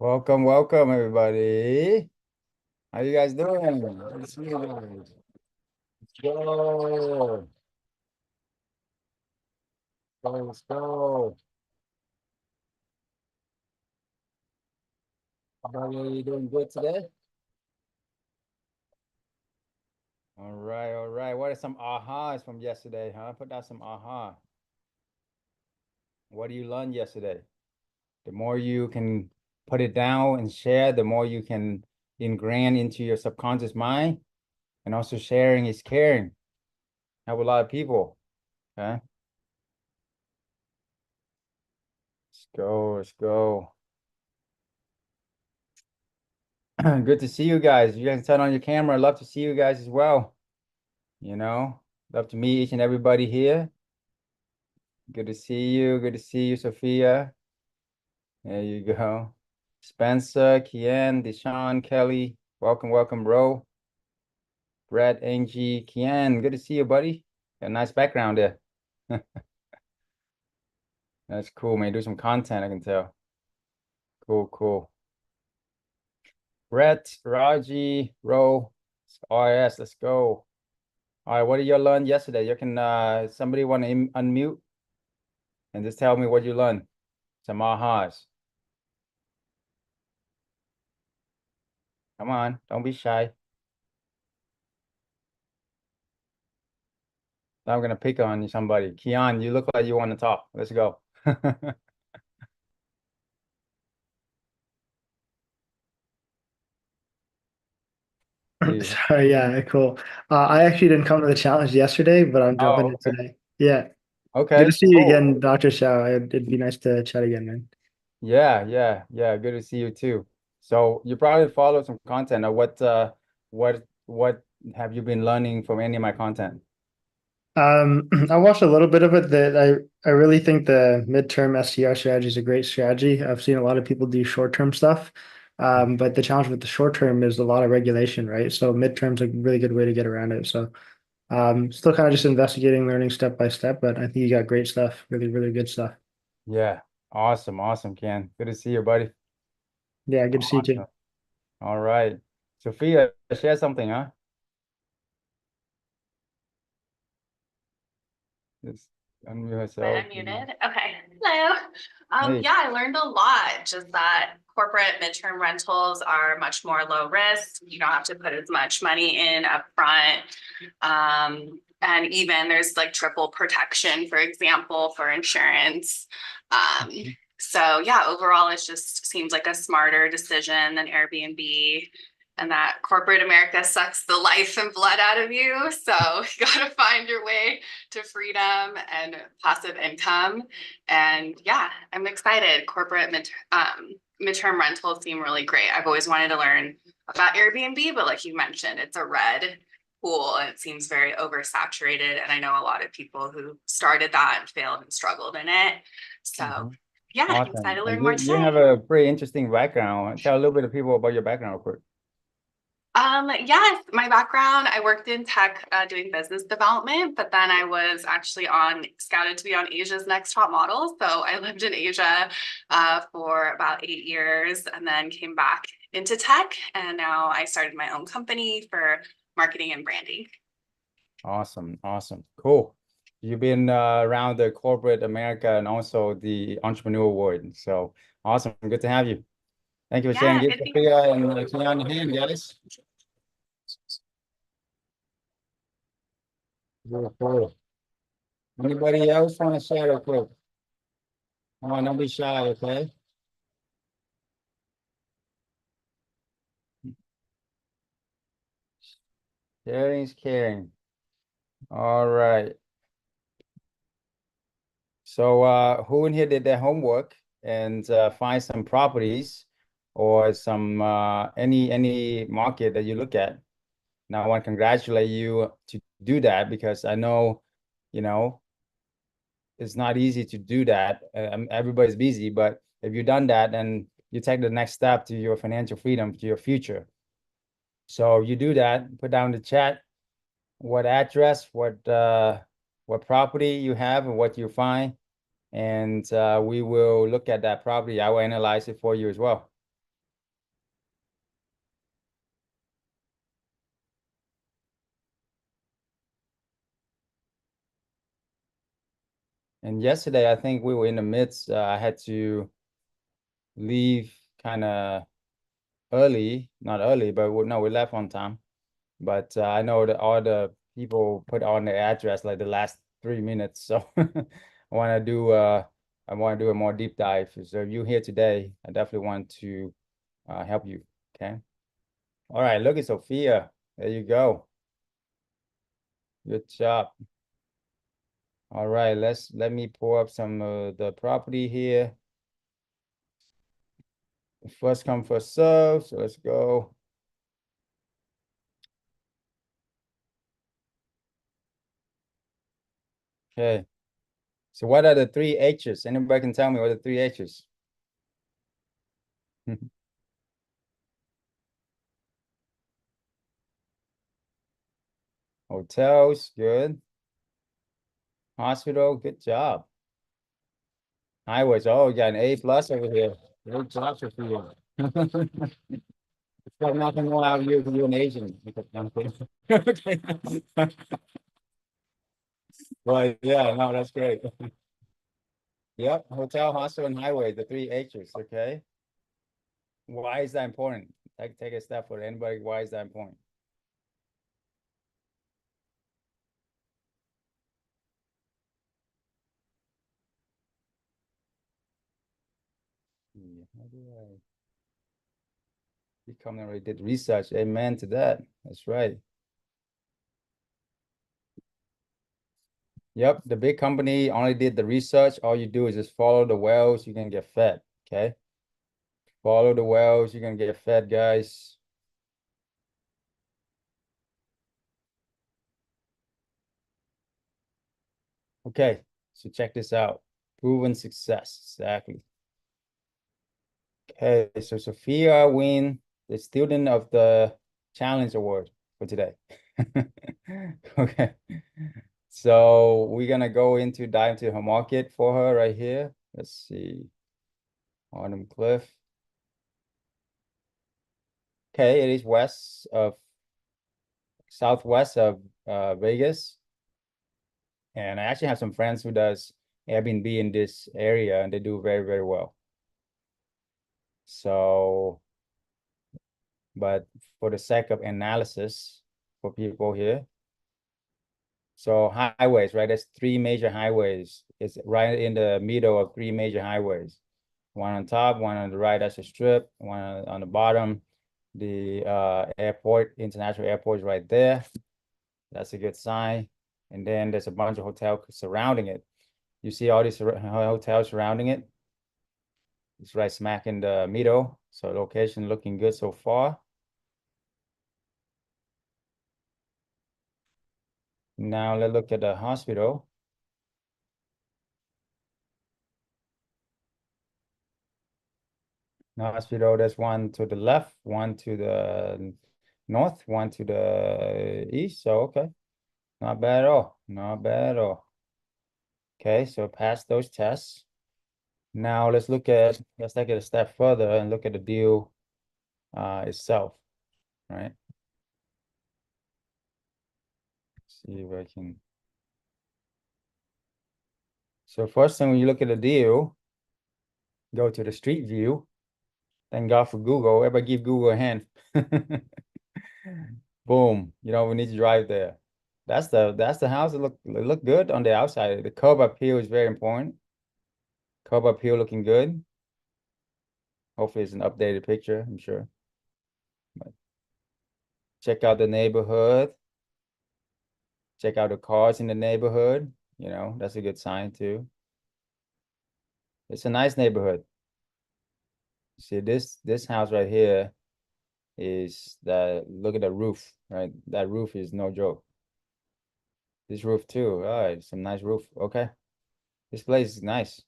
Welcome, welcome, everybody. How you guys doing? Good to see you guys. Let's go. Let's go. Everybody doing good today? All right, all right. What are some ahas from yesterday, huh? Put out some aha. What do you learn yesterday? The more you can put it down and share, the more you can ingrain into your subconscious mind. And also sharing is caring. Help a lot of people. Okay. Let's go, let's go. Good to see you guys. You guys turn on your camera. Love to see you guys as well. You know, love to meet each and everybody here. Good to see you. Good to see you, Sophia. There you go. Spencer, Kian, Deshaun, Kelly. Welcome, welcome, bro. Brett, Angie, Kian. Good to see you, buddy. Got a nice background there. That's cool, man. Do some content, I can tell. Cool, cool. Brett, Raji, Ro, RS, let's go. All right, what did you learn yesterday? You can somebody want to unmute and just tell me what you learned. Some ahas. Come on, don't be shy. I'm gonna pick on you somebody. Keon, you look like you want to talk. Let's go. Yeah. Sorry, yeah, cool. I actually didn't come to the challenge yesterday, but I'm jumping Oh, in okay. today. Yeah, good to Okay, see you cool. again, Dr. Shao. It'd be nice to chat again, man. Yeah, yeah, yeah. Good to see you too. So you probably follow some content or what have you been learning from any of my content? I watched a little bit of it. That I really think the midterm SDR strategy is a great strategy. I've seen a lot of people do short-term stuff, but the challenge with the short term is a lot of regulation, right? So midterm's a really good way to get around it. So still kind of just investigating, learning step by step, but I think you got great stuff, really, really good stuff. Yeah. Awesome, awesome, Ken. Good to see you, buddy. Yeah, good to see you too. Awesome. All right. Sophia, share something, huh? Just unmute Been herself. unmuted. Okay. Hello. Hey. Yeah, I learned a lot. Just that corporate midterm rentals are much more low risk. You don't have to put as much money in upfront. And even there's like triple protection, for example, for insurance. Um, so yeah, overall, it just seems like a smarter decision than Airbnb. And that corporate America sucks the life and blood out of you. So you got to find your way to freedom and passive income. And yeah, I'm excited. Midterm rentals seem really great. I've always wanted to learn about Airbnb, but like you mentioned, it's a red pool and it seems very oversaturated. And I know a lot of people who started that and failed and struggled in it. So Mhm. yeah, I'm excited Awesome. to And learn more you today. have a pretty interesting background. Tell a little bit of people about your background real quick. Yes, my background, I worked in tech doing business development, but then I was actually on scouted to be on Asia's Next Top Model. So I lived in Asia for about 8 years and then came back into tech. And now I started my own company for marketing and branding. Awesome. Awesome. Cool. You've been around the corporate America and also the entrepreneur world. So awesome. Good to have you. Thank you for sharing. Yeah, Give good thing. Sophia and Keon your hand, guys. Cool. Anybody else want to share real quick? Come on, don't be shy, okay? Sharing is caring. All right. So who in here did their homework and find some properties or some any market that you look at? Now I want to congratulate you to do that because I know, you know, it's not easy to do that. Everybody's busy, but if you've done that, then you take the next step to your financial freedom, to your future. So you do that, put down the chat what address, what property you have and what you find, and we will look at that property. I will analyze it for you as well. And yesterday, I think we were in the midst. I had to leave kind of early, not early, but no, we left on time. But I know that all the people put on the address like the last 3 minutes. So I want to do a more deep dive. So if you're here today, I definitely want to help you. Okay. All right, look at Sophia. There you go. Good job. All right, let me pull up some of the property here. First come, first serve. So let's go. Okay. So what are the three H's? Anybody can tell me what are the three H's? Hotels, good. Hospital, good job. Highways, oh, you got an A plus over here. Great job, Sophia. It's got nothing more out of you because you're an Asian. I'm kidding. Okay. Well, yeah, no, that's great. Yep, hotel, hospital, and highway, the three H's, okay? Why is that important? Take a step for anybody. Why is that important? How do I become already did research? Amen to that. That's right. Yep, the big company only did the research. All you do is just follow the wells, you can get fed. Okay. Follow the wells, you're gonna get fed, guys. Okay, so check this out. Proven success. Exactly. Okay, so Sophia win the Student of the Challenge Award for today. Okay. So we're gonna go into dive into her market for her right here. Let's see. Autumn Cliff. Okay, it is southwest of Vegas. And I actually have some friends who does Airbnb in this area and they do very, very well. So, but for the sake of analysis for people here, so highways, right? There's three major highways. It's right in the middle of three major highways. One on top, one on the right, that's a strip. One on the bottom, the airport, international airport is right there. That's a good sign. And then there's a bunch of hotels surrounding it. You see all these hotels surrounding it. It's right smack in the middle. So location looking good so far. Now let's look at the hospital. Hospital, there's one to the left, one to the north, one to the east. So okay, not bad at all. Not bad at all. Okay, so pass those tests. Now let's take it a step further and look at the deal itself, right? See if I can. So first thing when you look at the deal, go to the street view. Thank God for Google. Everybody give Google a hand. Boom. You don't even need to drive there. That's the house. It look good on the outside. The curb appeal is very important. Curb appeal looking good. Hopefully it's an updated picture, I'm sure. But check out the neighborhood. Check out the cars in the neighborhood. You know, that's a good sign too. It's a nice neighborhood. See this house right here is look at the roof, right? That roof is no joke. This roof too. All right, some nice roof. Okay. This place is nice.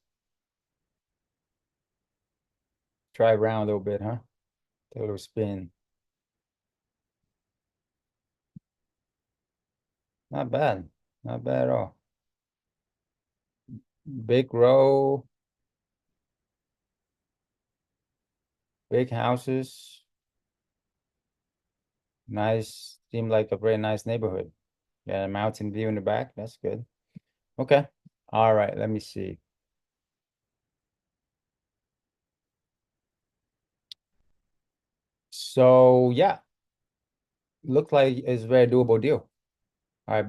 Try around a little bit, huh? Take a little spin. Not bad. Not bad at all. Big row, big houses. Nice. Seem like a very nice neighborhood. Yeah, a mountain view in the back. That's good. Okay. All right, let me see. So yeah, look like it's a very doable deal. All right,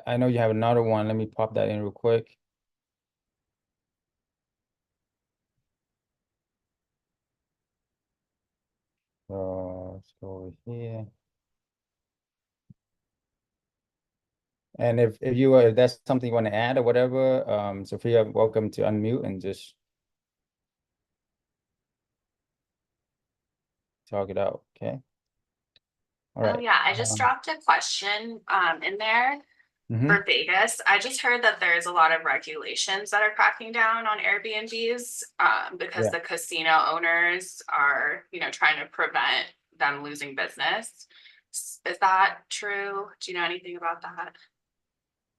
I know you have another one. Let me pop that in real quick. Let's go over here. And if that's something you want to add or whatever, Sophia, welcome to unmute and just talk it out. Okay. All Oh right. yeah, I just dropped a question in there Mhm. for Vegas. I just heard that there's a lot of regulations that are cracking down on Airbnbs because Yeah. the casino owners are, trying to prevent them losing business. Is that true? Do you know anything about that?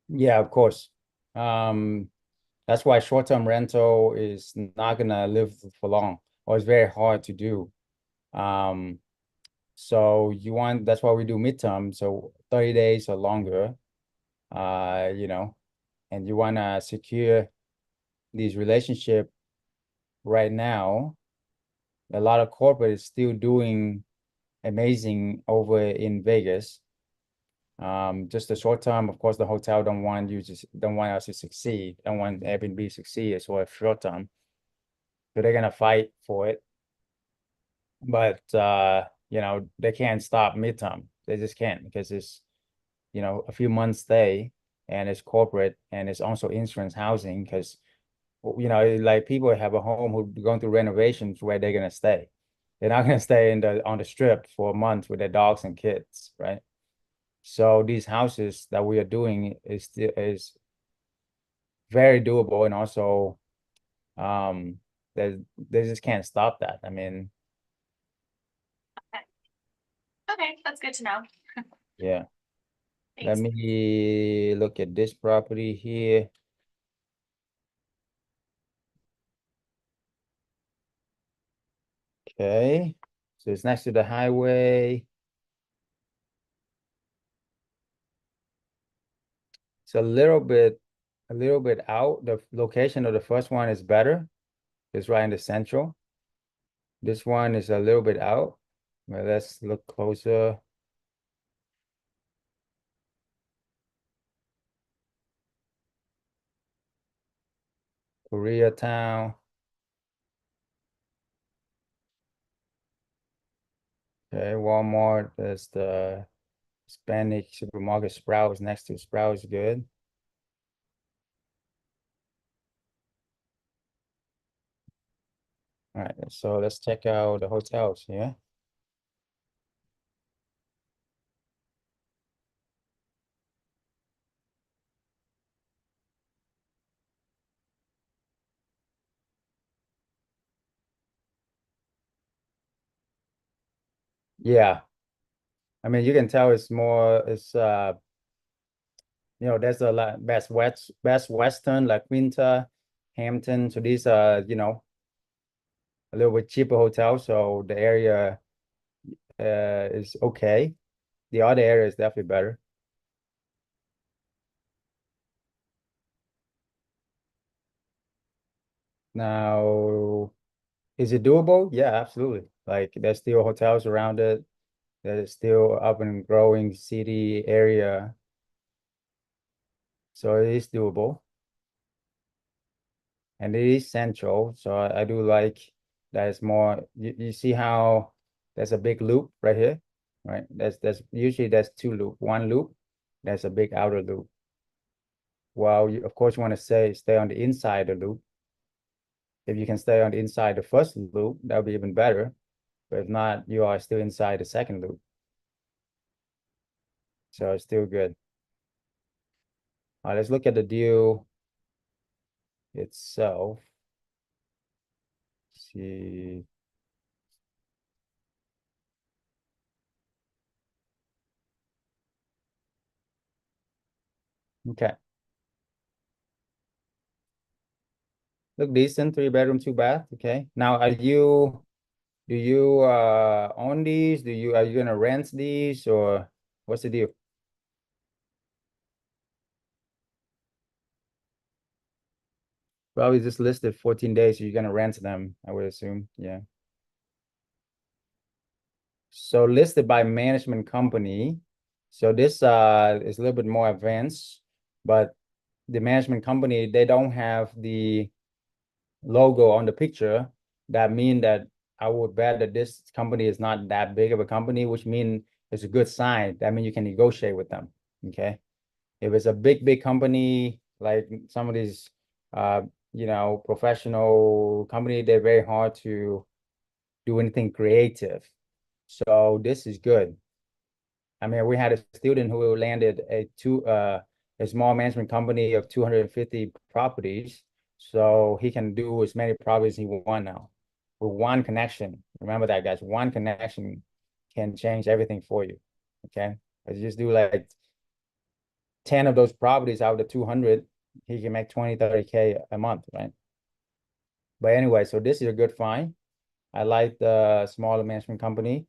Yeah, of course. That's why short-term rental is not gonna live for long, or it's very hard to do. Um, that's why we do midterm, so 30 days or longer. You know, and you wanna secure these relationship right now. A lot of corporate is still doing amazing over in Vegas. Just the short term, of course, the hotel don't want us to succeed, don't want Airbnb to succeed as well short term. So they're gonna fight for it. But they can't stop midterm. They just can't because it's, a few months stay and it's corporate and it's also insurance housing because like people have a home who going through renovations where they're gonna stay. They're not gonna stay on the strip for a month with their dogs and kids, right? So these houses that we are doing is very doable and also they just can't stop that. I mean, Okay, okay, that's good to know. yeah. Let Thanks. me look at this property here. Okay. So it's next to the highway. It's a little bit out. The location of the first one is better. It's right in the central. This one is a little bit out. Well, let's look closer. Koreatown. Okay, Walmart. There's the Hispanic supermarket. Sprouts next to Sprouts. Good. All right, so let's check out the hotels. Yeah. Yeah. I mean, you can tell there's a lot Best Western, like Quinta, Hampton. So these are, a little bit cheaper hotels. So the area is okay. The other area is definitely better. Now, is it doable? Yeah, absolutely. Like there's still hotels around it. There's still up and growing city area. So it is doable. And it is central. So I do like that it's more you see how there's a big loop right here, right? There's usually there's two loop. One loop, there's a big outer loop. Well, you of course you want to stay on the inside of the loop. If you can stay on the inside the first loop, that would be even better. But if not, you are still inside the second loop. So it's still good. All right, let's look at the deal itself. See. Okay. Look decent, 3 bedroom, 2 bath. Okay. Now do you own these? Are you gonna rent these or what's the deal? Probably just listed 14 days, so you're gonna rent them, I would assume. Yeah. So listed by management company. So this is a little bit more advanced, but the management company, they don't have the logo on the picture. That mean that I would bet that this company is not that big of a company, which mean it's a good sign. That means you can negotiate with them. Okay. If it's a big company, like some of these uh, professional company, they're very hard to do anything creative. So this is good. I mean, we had a student who landed a small management company of 250 properties. So he can do as many properties he want now with one connection. Remember that, guys. One connection can change everything for you. Okay. But you just do like 10 of those properties out of the 200, he can make 20, 30K a month, right? But anyway, so this is a good find. I like the smaller management company.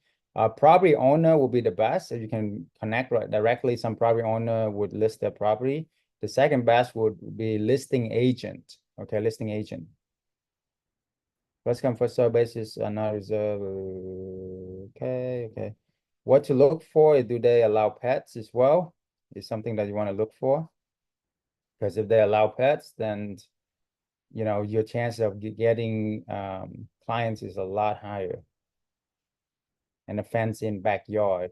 Property owner will be the best if you can connect directly. Some property owner would list their property. The second best would be listing agent. Okay, listing agent. First come, first serve basis, not reserve. Okay, okay. What to look for? Do they allow pets as well? Is something that you want to look for. Because if they allow pets, then your chance of getting clients is a lot higher. And a fence in backyard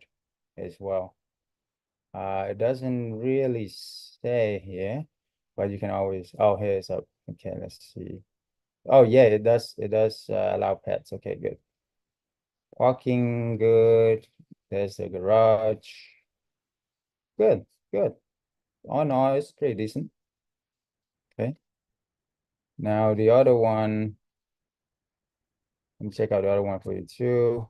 as well. It doesn't really say here, but you can always, oh, here's up. Okay, let's see. Oh yeah, it does allow pets. Okay, good. Parking, good. There's the garage. Good, good. Oh no, it's pretty decent. Okay. Now the other one, let me check out the other one for you too.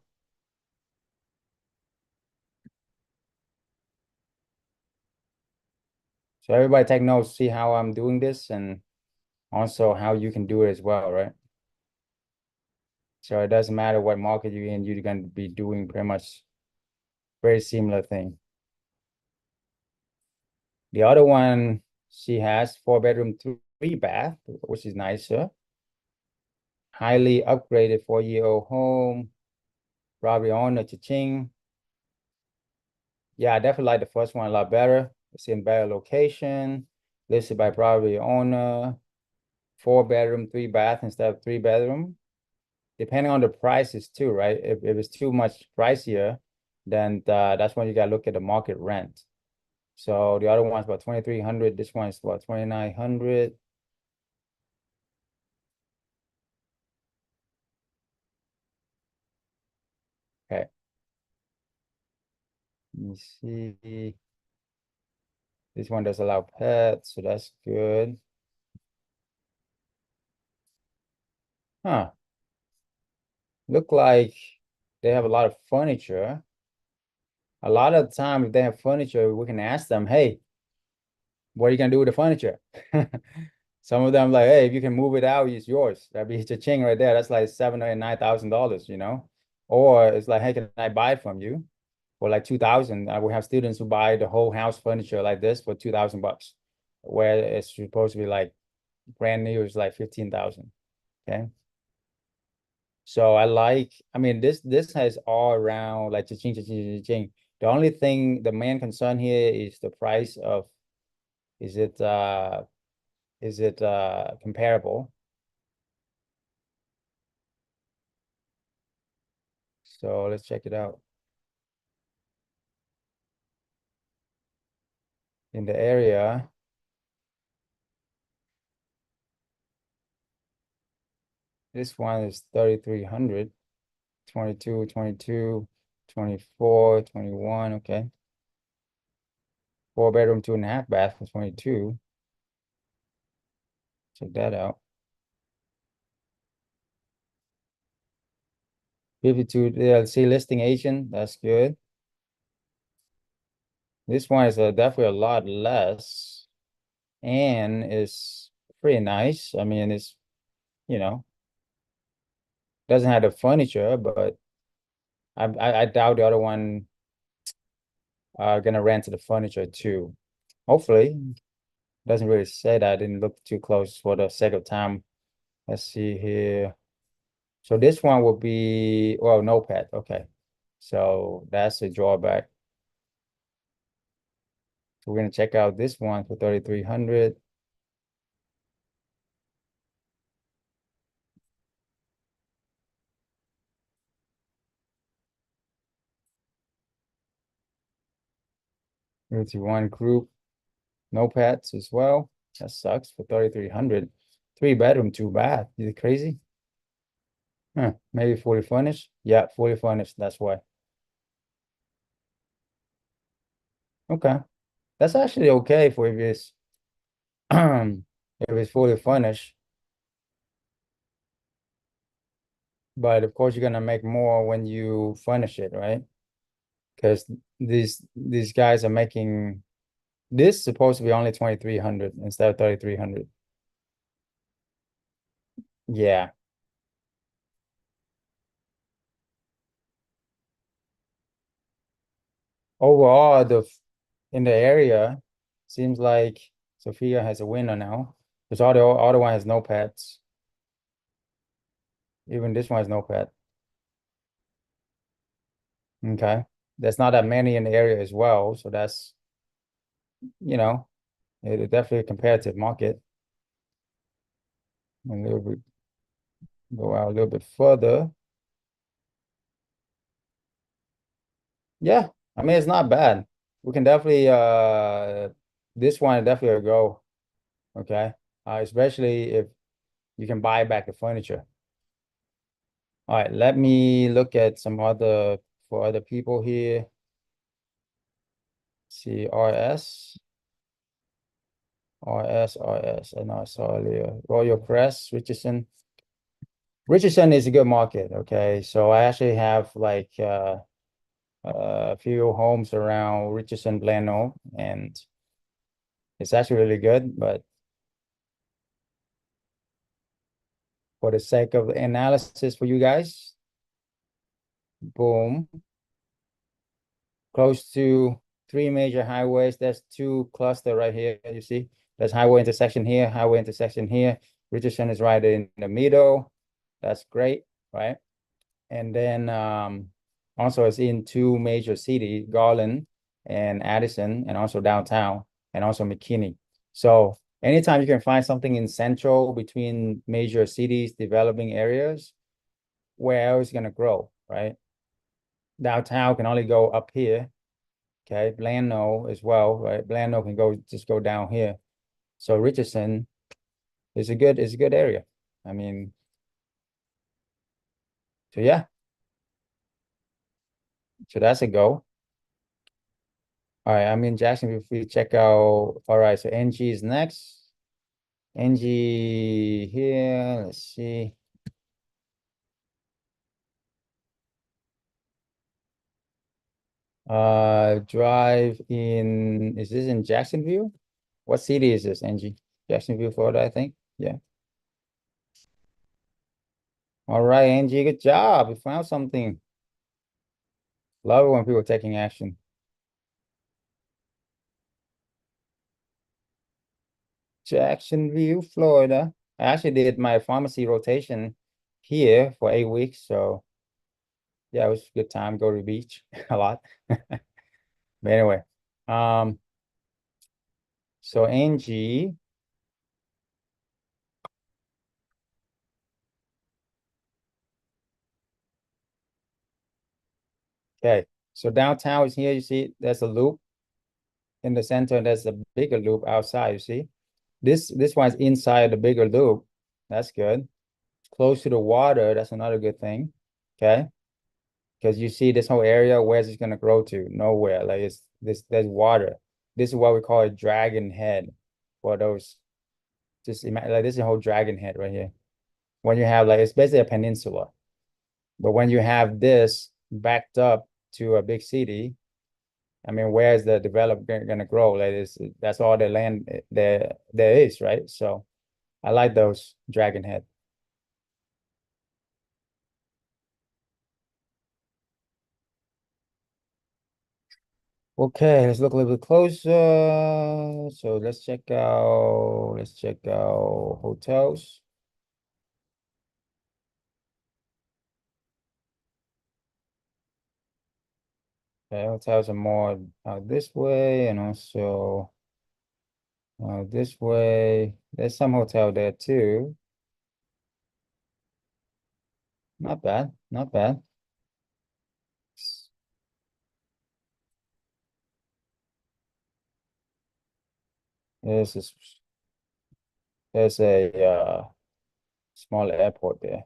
So everybody take notes, see how I'm doing this and also how you can do it as well, right? So it doesn't matter what market you're in, you're going to be doing pretty much very similar thing. The other one, she has 4 bedroom, 3 bath, which is nicer. Highly upgraded 4-year-old home. Probably owner, cha-ching. Yeah, I definitely like the first one a lot better. It's in better location. Listed by property owner. 4 bedroom, 3 bath instead of 3 bedroom. Depending on the prices too, right? If it's too much pricier, then that's when you gotta look at the market rent. So the other one's about 2,300. This one's about 2,900. Okay. Let me see. This one does allow pets, so that's good. Huh. Look like they have a lot of furniture. A lot of the time, if they have furniture, we can ask them, hey, what are you gonna do with the furniture? Some of them like, hey, if you can move it out, it's yours. That'd be cha-ching right there. That's like $7,000 or $9,000, Or it's like, hey, can I buy it from you for like 2,000? We have students who buy the whole house furniture like this for 2,000 bucks, where it's supposed to be like brand new is like 15,000. Okay. So I mean, this has all around like cha-ching, cha-ching, cha-ching. The only thing, the main concern here is the price of, is it comparable? So let's check it out. In the area, this one is 3,300, 22, 22, 24, 21. Okay. 4 bedroom, 2.5 bath for 22. Check that out. 52, yeah, see listing agent, that's good. This one is definitely a lot less and is pretty nice. I mean, it's, you know, doesn't have the furniture, but I doubt the other one are gonna rent the furniture too. Hopefully. Doesn't really say that. I didn't look too close for the sake of time. Let's see here. So this one will be, well, no pet. Okay. So that's a drawback. So we're gonna check out this one for 3,300. Here's one group, no pets as well. That sucks for 3,300. 3 bedroom, 2 bath. Is it crazy? Huh, maybe fully furnished? Yeah, fully furnished. That's why. Okay. That's actually okay for if it's if it's fully furnished. But of course you're gonna make more when you furnish it, right? Because these guys are making this supposed to be only 2,300 instead of 3,300. Yeah. Overall, in the area, seems like Sophia has a winner now. Because all the other one has no pets. Even this one has no pet. Okay. There's not that many in the area as well. So that's, you know, it's definitely a competitive market. A little bit go out a little bit further. Yeah, I mean it's not bad. We can definitely this one definitely a go. Okay. Especially if you can buy back the furniture. All right, let me look at some other for other people here. See RS. I know I saw earlier. Royal Crest, Richardson. Richardson is a good market. Okay, so I actually have like a few homes around Richardson, Plano, and it's actually really good. But for the sake of analysis for you guys, boom, close to 3 major highways. There's two cluster right here. You see, there's highway intersection here, highway intersection here. Richardson is right in the middle. That's great, right? And then also it's in two major cities, Garland and Addison, and also downtown, and also McKinney. So anytime you can find something in central between major cities, developing areas, where else is gonna grow, right? Downtown can only go up here. Okay, Blando as well, right? Blando can go down here. So Richardson is a good area. I mean, so yeah, so that's a go. All right, I'm in Jacksonville. If we check out, all right, so NG is next. NG here, let's see. Drive in, is this in Jacksonville? What city is this, NG? Jacksonville, Florida, I think. Yeah. All right, NG, good job. We found something. Love it when people are taking action. Jacksonville, Florida. I actually did my pharmacy rotation here for 8 weeks. So yeah, it was a good time. Go to the beach a lot. But anyway, um, so Angie, okay. So downtown is here. You see, there's a loop in the center, and there's a bigger loop outside. You see, this one's inside the bigger loop. That's good. Close to the water. That's another good thing. Okay. Because you see this whole area, where's it gonna grow to? Nowhere. Like it's this there's water. This is what we call a dragon head for those. Just imagine like this is a whole dragon head right here. When you have like it's basically a peninsula, but when you have this backed up to a big city, I mean, where's the development gonna grow? Like this, that's all the land there is, right? So I like those dragon head. Okay, let's look a little bit closer. So let's check out hotels. Okay, hotels are more this way and also this way. There's some hotel there too. Not bad, not bad. There's a, there's a small airport there.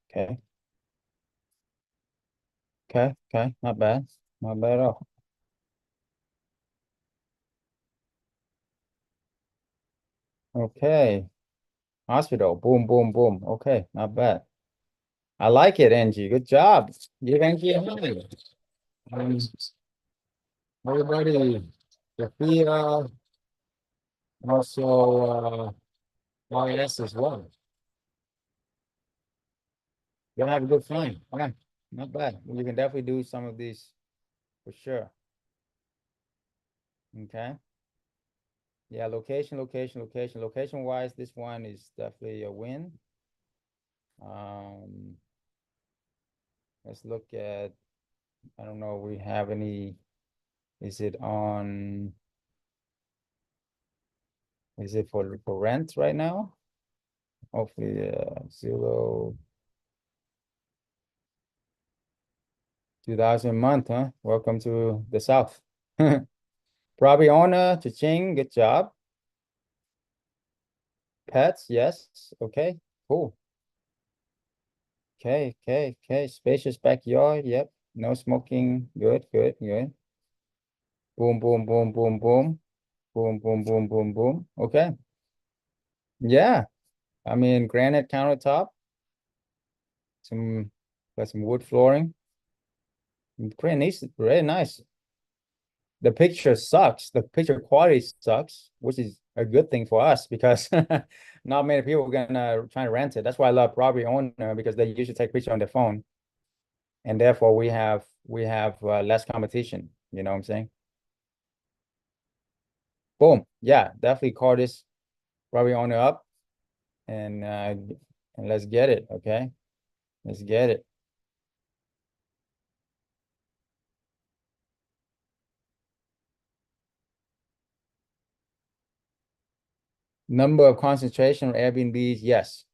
Okay, okay, not bad, not bad at all. Okay, hospital, boom, boom, boom. Okay, not bad. I like it, Angie. Good job. Give Angie a hand. Um, everybody, Sophia, also YS as well. You'll have a good time. Okay, not bad. You can definitely do some of these for sure. Okay. Yeah, location wise, this one is definitely a win. Um, let's look at, I don't know, we have any, is it on, is it for rent right now? Hopefully, zero, 2000 a month, huh? Welcome to the South. Property owner, cha-ching, good job. Pets, yes. Okay, cool. Okay. Spacious backyard, yep. No smoking, good. Boom, boom, boom, boom, boom. Boom, boom, boom, boom, boom. Okay. Yeah. I mean, granite countertop, some got some wood flooring. Pretty nice, very nice. The picture sucks. The picture quality sucks, which is a good thing for us because not many people are gonna try to rent it. That's why I love property owner because they usually take picture on their phone, and therefore we have less competition. You know what I'm saying? Boom. Yeah, definitely call this property owner up and let's get it. Okay, let's get it. Number of concentration of Airbnbs, yes,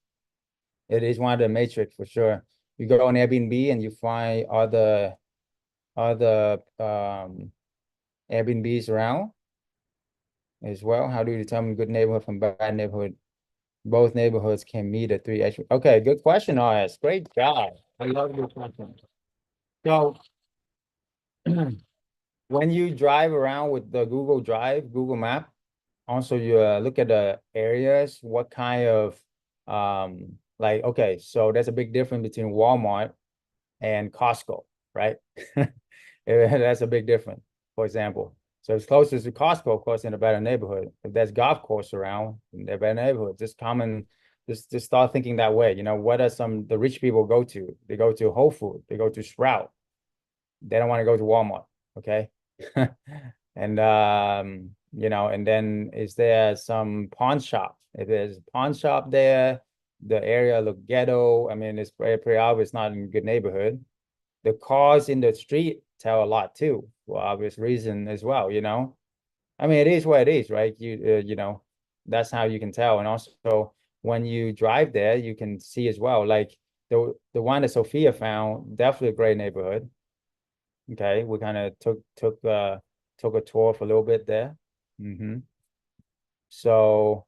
it is one of the matrix for sure. You go on Airbnb and you find other Airbnbs around as well. How do you determine good neighborhood from bad neighborhood? Both neighborhoods can meet a 3H. Okay, good question, RS. Great job. I love your question. So when you drive around with the Google Drive, Google Map, also you look at the areas, what kind of like okay, so there's a big difference between Walmart and Costco, right? That's a big difference, for example. So it's closest to Costco, of course, in a better neighborhood. If there's golf course around, in a better neighborhood, just start thinking that way. You know, what are some the rich people go to? They go to Whole Food, they go to Sprout. They don't want to go to Walmart, okay? And and then is there some pawn shop? If there's a pawn shop there, the area look ghetto. I mean, it's pretty obvious not in a good neighborhood. The cars in the street tell a lot too, for obvious reason as well, you know. I mean, it is what it is, right? That's how you can tell. And also when you drive there, you can see as well, like the one that Sophia found, definitely a great neighborhood. Okay, we kind of took a tour for a little bit there. Mm-hmm. So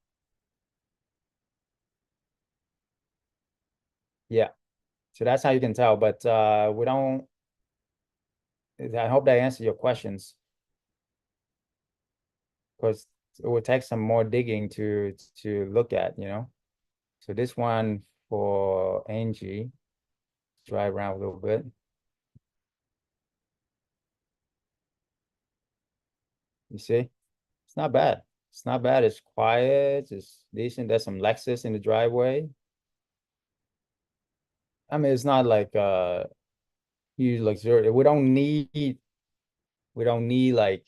yeah, so that's how you can tell. But we don't. I hope that answers your questions because it would take some more digging to look at, you know. So this one for Angie, drive around a little bit. You see, it's not bad. It's not bad. It's quiet. It's decent. There's some Lexus in the driveway. I mean, it's not like huge luxury. We don't need We don't need like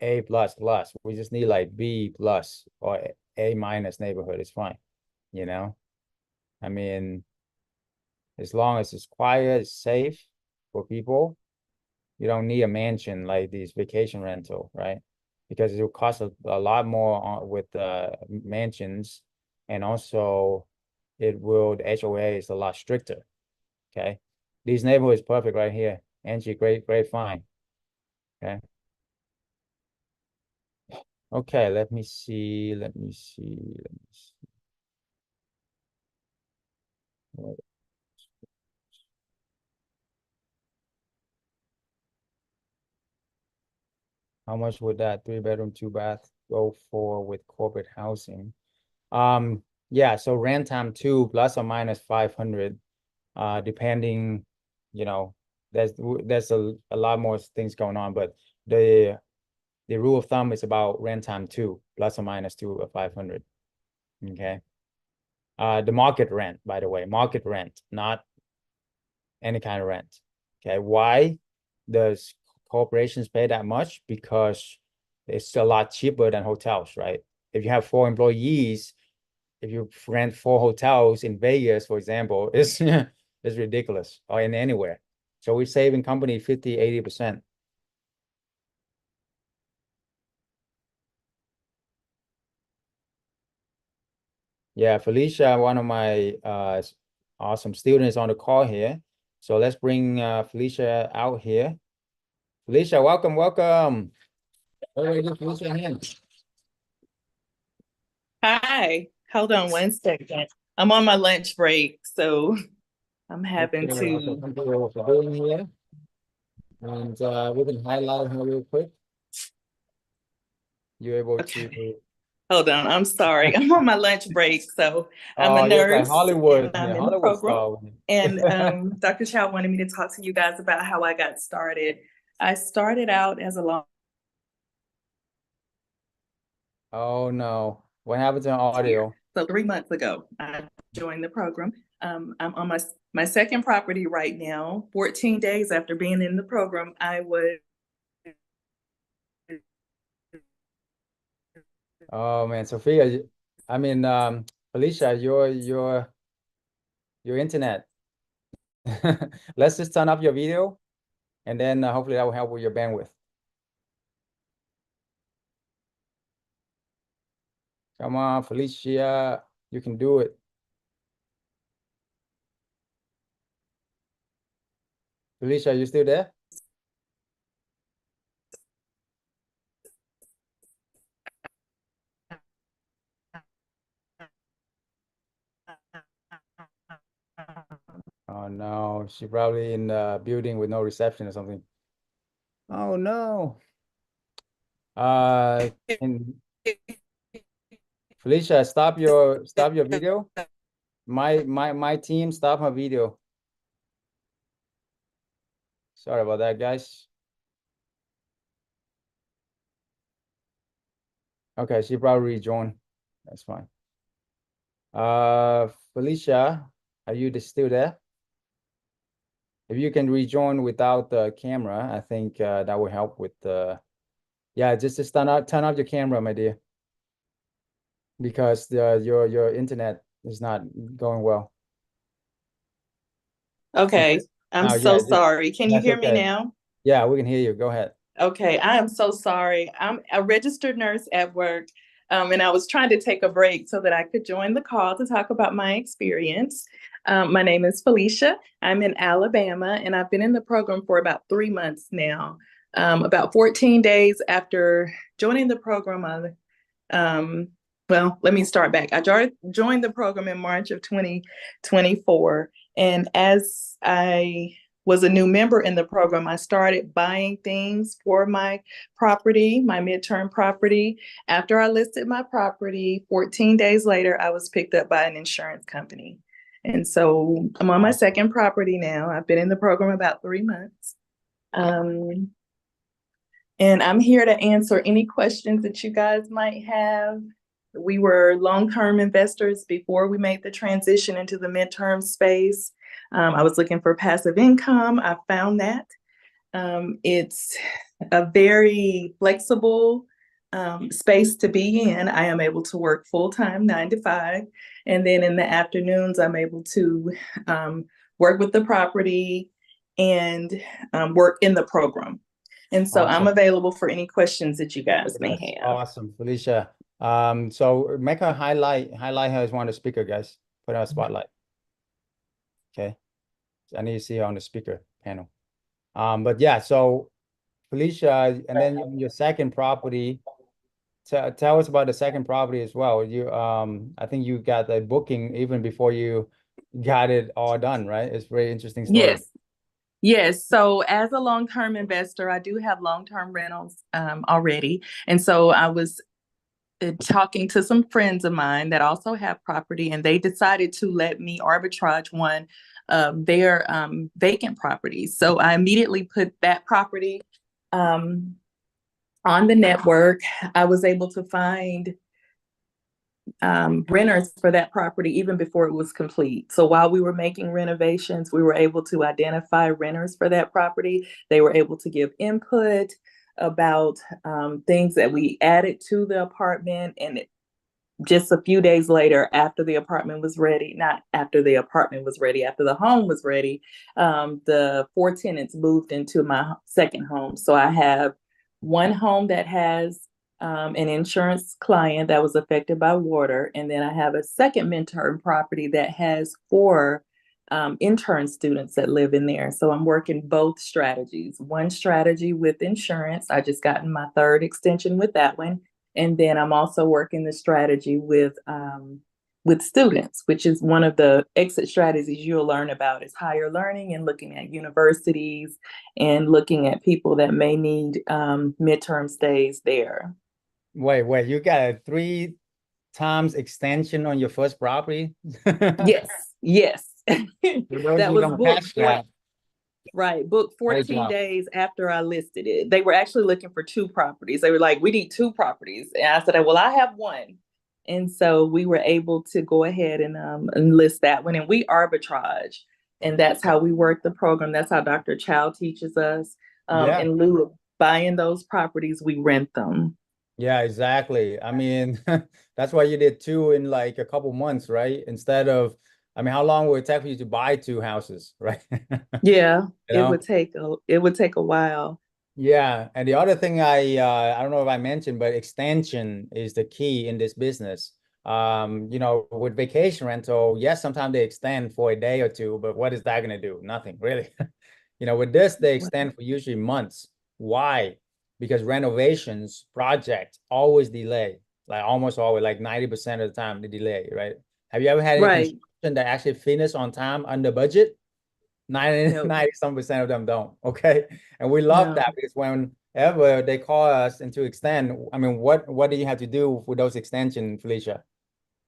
A plus plus. We just need like B plus or A minus neighborhood. It's fine, you know? I mean, as long as it's quiet, it's safe for people, you don't need a mansion like these vacation rental, right? Because it will cost a lot more with mansions, and also the HOA is a lot stricter. Okay, these neighborhoods perfect right here. Angie, great find. Okay. Okay, let me see. How much would that 3 bedroom, 2 bath go for with corporate housing? Yeah, so rent time two plus or minus 500, depending, you know, there's a lot more things going on, but the the rule of thumb is about rent time two plus or minus two or 500. Okay. The market rent, by the way, market rent, not any kind of rent. Okay. Why does corporations pay that much? Because it's a lot cheaper than hotels, right? If you have 4 employees, if you rent 4 hotels in Vegas, for example, it's ridiculous, or in anywhere. So we're saving company 50, 80%. Yeah, Felicia, one of my awesome students on the call here. So let's bring Felicia out here. Felicia, welcome. Everybody give Felicia a hand. Hi, hold on one second. I'm on my lunch break, so I'm having Okay, to. thank you for being here. And we can highlight her real quick. You're able Okay, to. hold on. I'm sorry. I'm on my lunch break, so I'm a Oh, yes, like nurse Hollywood, and I'm in the Hollywood program. style. And Dr. Chow wanted me to talk to you guys about how I got started. I started out as a long. Oh no, what happened to audio? So 3 months ago, I joined the program. I'm on my second property right now. 14 days after being in the program, I was. Oh man, Sophia, I mean, Felicia, your internet. Let's just turn up your video, and then hopefully that will help with your bandwidth. Come on, Felicia, you can do it. Felicia, you still there? Oh no, she probably in the building with no reception or something. Oh no. And Felicia, stop your video. My team, stop my video. Sorry about that, guys. Okay, she probably rejoined. That's fine. Felicia, are you still there? If you can rejoin without the camera, I think that will help with the. Yeah, just turn off your camera, my dear, because your internet is not going well. Okay, I'm Yeah, so sorry. Can you that's hear me okay. now? Yeah, we can hear you. Go ahead. Okay, I am so sorry. I'm a registered nurse at work, and I was trying to take a break so that I could join the call to talk about my experience. My name is Felicia. I'm in Alabama, and I've been in the program for about 3 months now. About 14 days after joining the program, well, let me start back. I joined the program in March of 2024. And as I was a new member in the program, I started buying things for my property, my midterm property. After I listed my property, 14 days later, I was picked up by an insurance company. And so I'm on my second property now. I've been in the program about 3 months. And I'm here to answer any questions that you guys might have. We were long-term investors before we made the transition into the midterm space. I was looking for passive income. I found that. It's a very flexible space to be in. I am able to work full-time, 9 to 5. And then in the afternoons, I'm able to work with the property and work in the program. And so I'm Awesome. available for any questions that you guys may That's have. awesome, Felicia. So make a highlight her as one of the speaker, guys. Put her on spotlight. Okay. I need to see her on the speaker panel. But yeah, so Felicia, and then your second property. Tell us about the second property as well. I think you got the booking even before you got it all done, right? It's a very interesting story. Yes. Yes. So as a long-term investor, I do have long-term rentals already. And so I was talking to some friends of mine that also have property, and they decided to let me arbitrage one of their vacant properties. So I immediately put that property on the network. I was able to find renters for that property even before it was complete. So while we were making renovations, we were able to identify renters for that property. They were able to give input about things that we added to the apartment. And just a few days later, after the apartment was ready, not after the apartment was ready, after the home was ready, the 4 tenants moved into my second home. So I have one home that has an insurance client that was affected by water. And then I have a second midterm property that has 4 intern students that live in there. So I'm working both strategies. One strategy with insurance. I just gotten my 3rd extension with that one. And then I'm also working the strategy with students, which is one of the exit strategies you'll learn about is higher learning and looking at universities and looking at people that may need midterm stays there. Wait, you got a 3 times extension on your first property? Yes. For those That who was don't booked catch that, booked great 14 job. days after I listed it. They were actually looking for 2 properties. They were like, we need 2 properties. And I said, well, I have one. And so we were able to go ahead and list that one. And we arbitrage. And that's how we work the program. That's how Dr. Chau teaches us. Yeah. In lieu of buying those properties, we rent them. Yeah, exactly. I mean, that's why you did 2 in like a couple months, right? Instead of, I mean, how long would it take for you to buy 2 houses, right? Yeah, You it know? would take a while. Yeah, and the other thing I don't know if I mentioned, but extension is the key in this business. With vacation rental, yes, sometimes they extend for a day or 2, but what is that going to do? Nothing, really. With this, they extend for usually months. Why? Because renovations projects always delay, like almost always, like 90% of the time they delay, right? Have you ever had any Right. construction that actually finish on time under budget? 90, No, 90% of them don't. Okay. And we love no. that because whenever they call us and to extend, I mean, what do you have to do with those extensions, Felicia?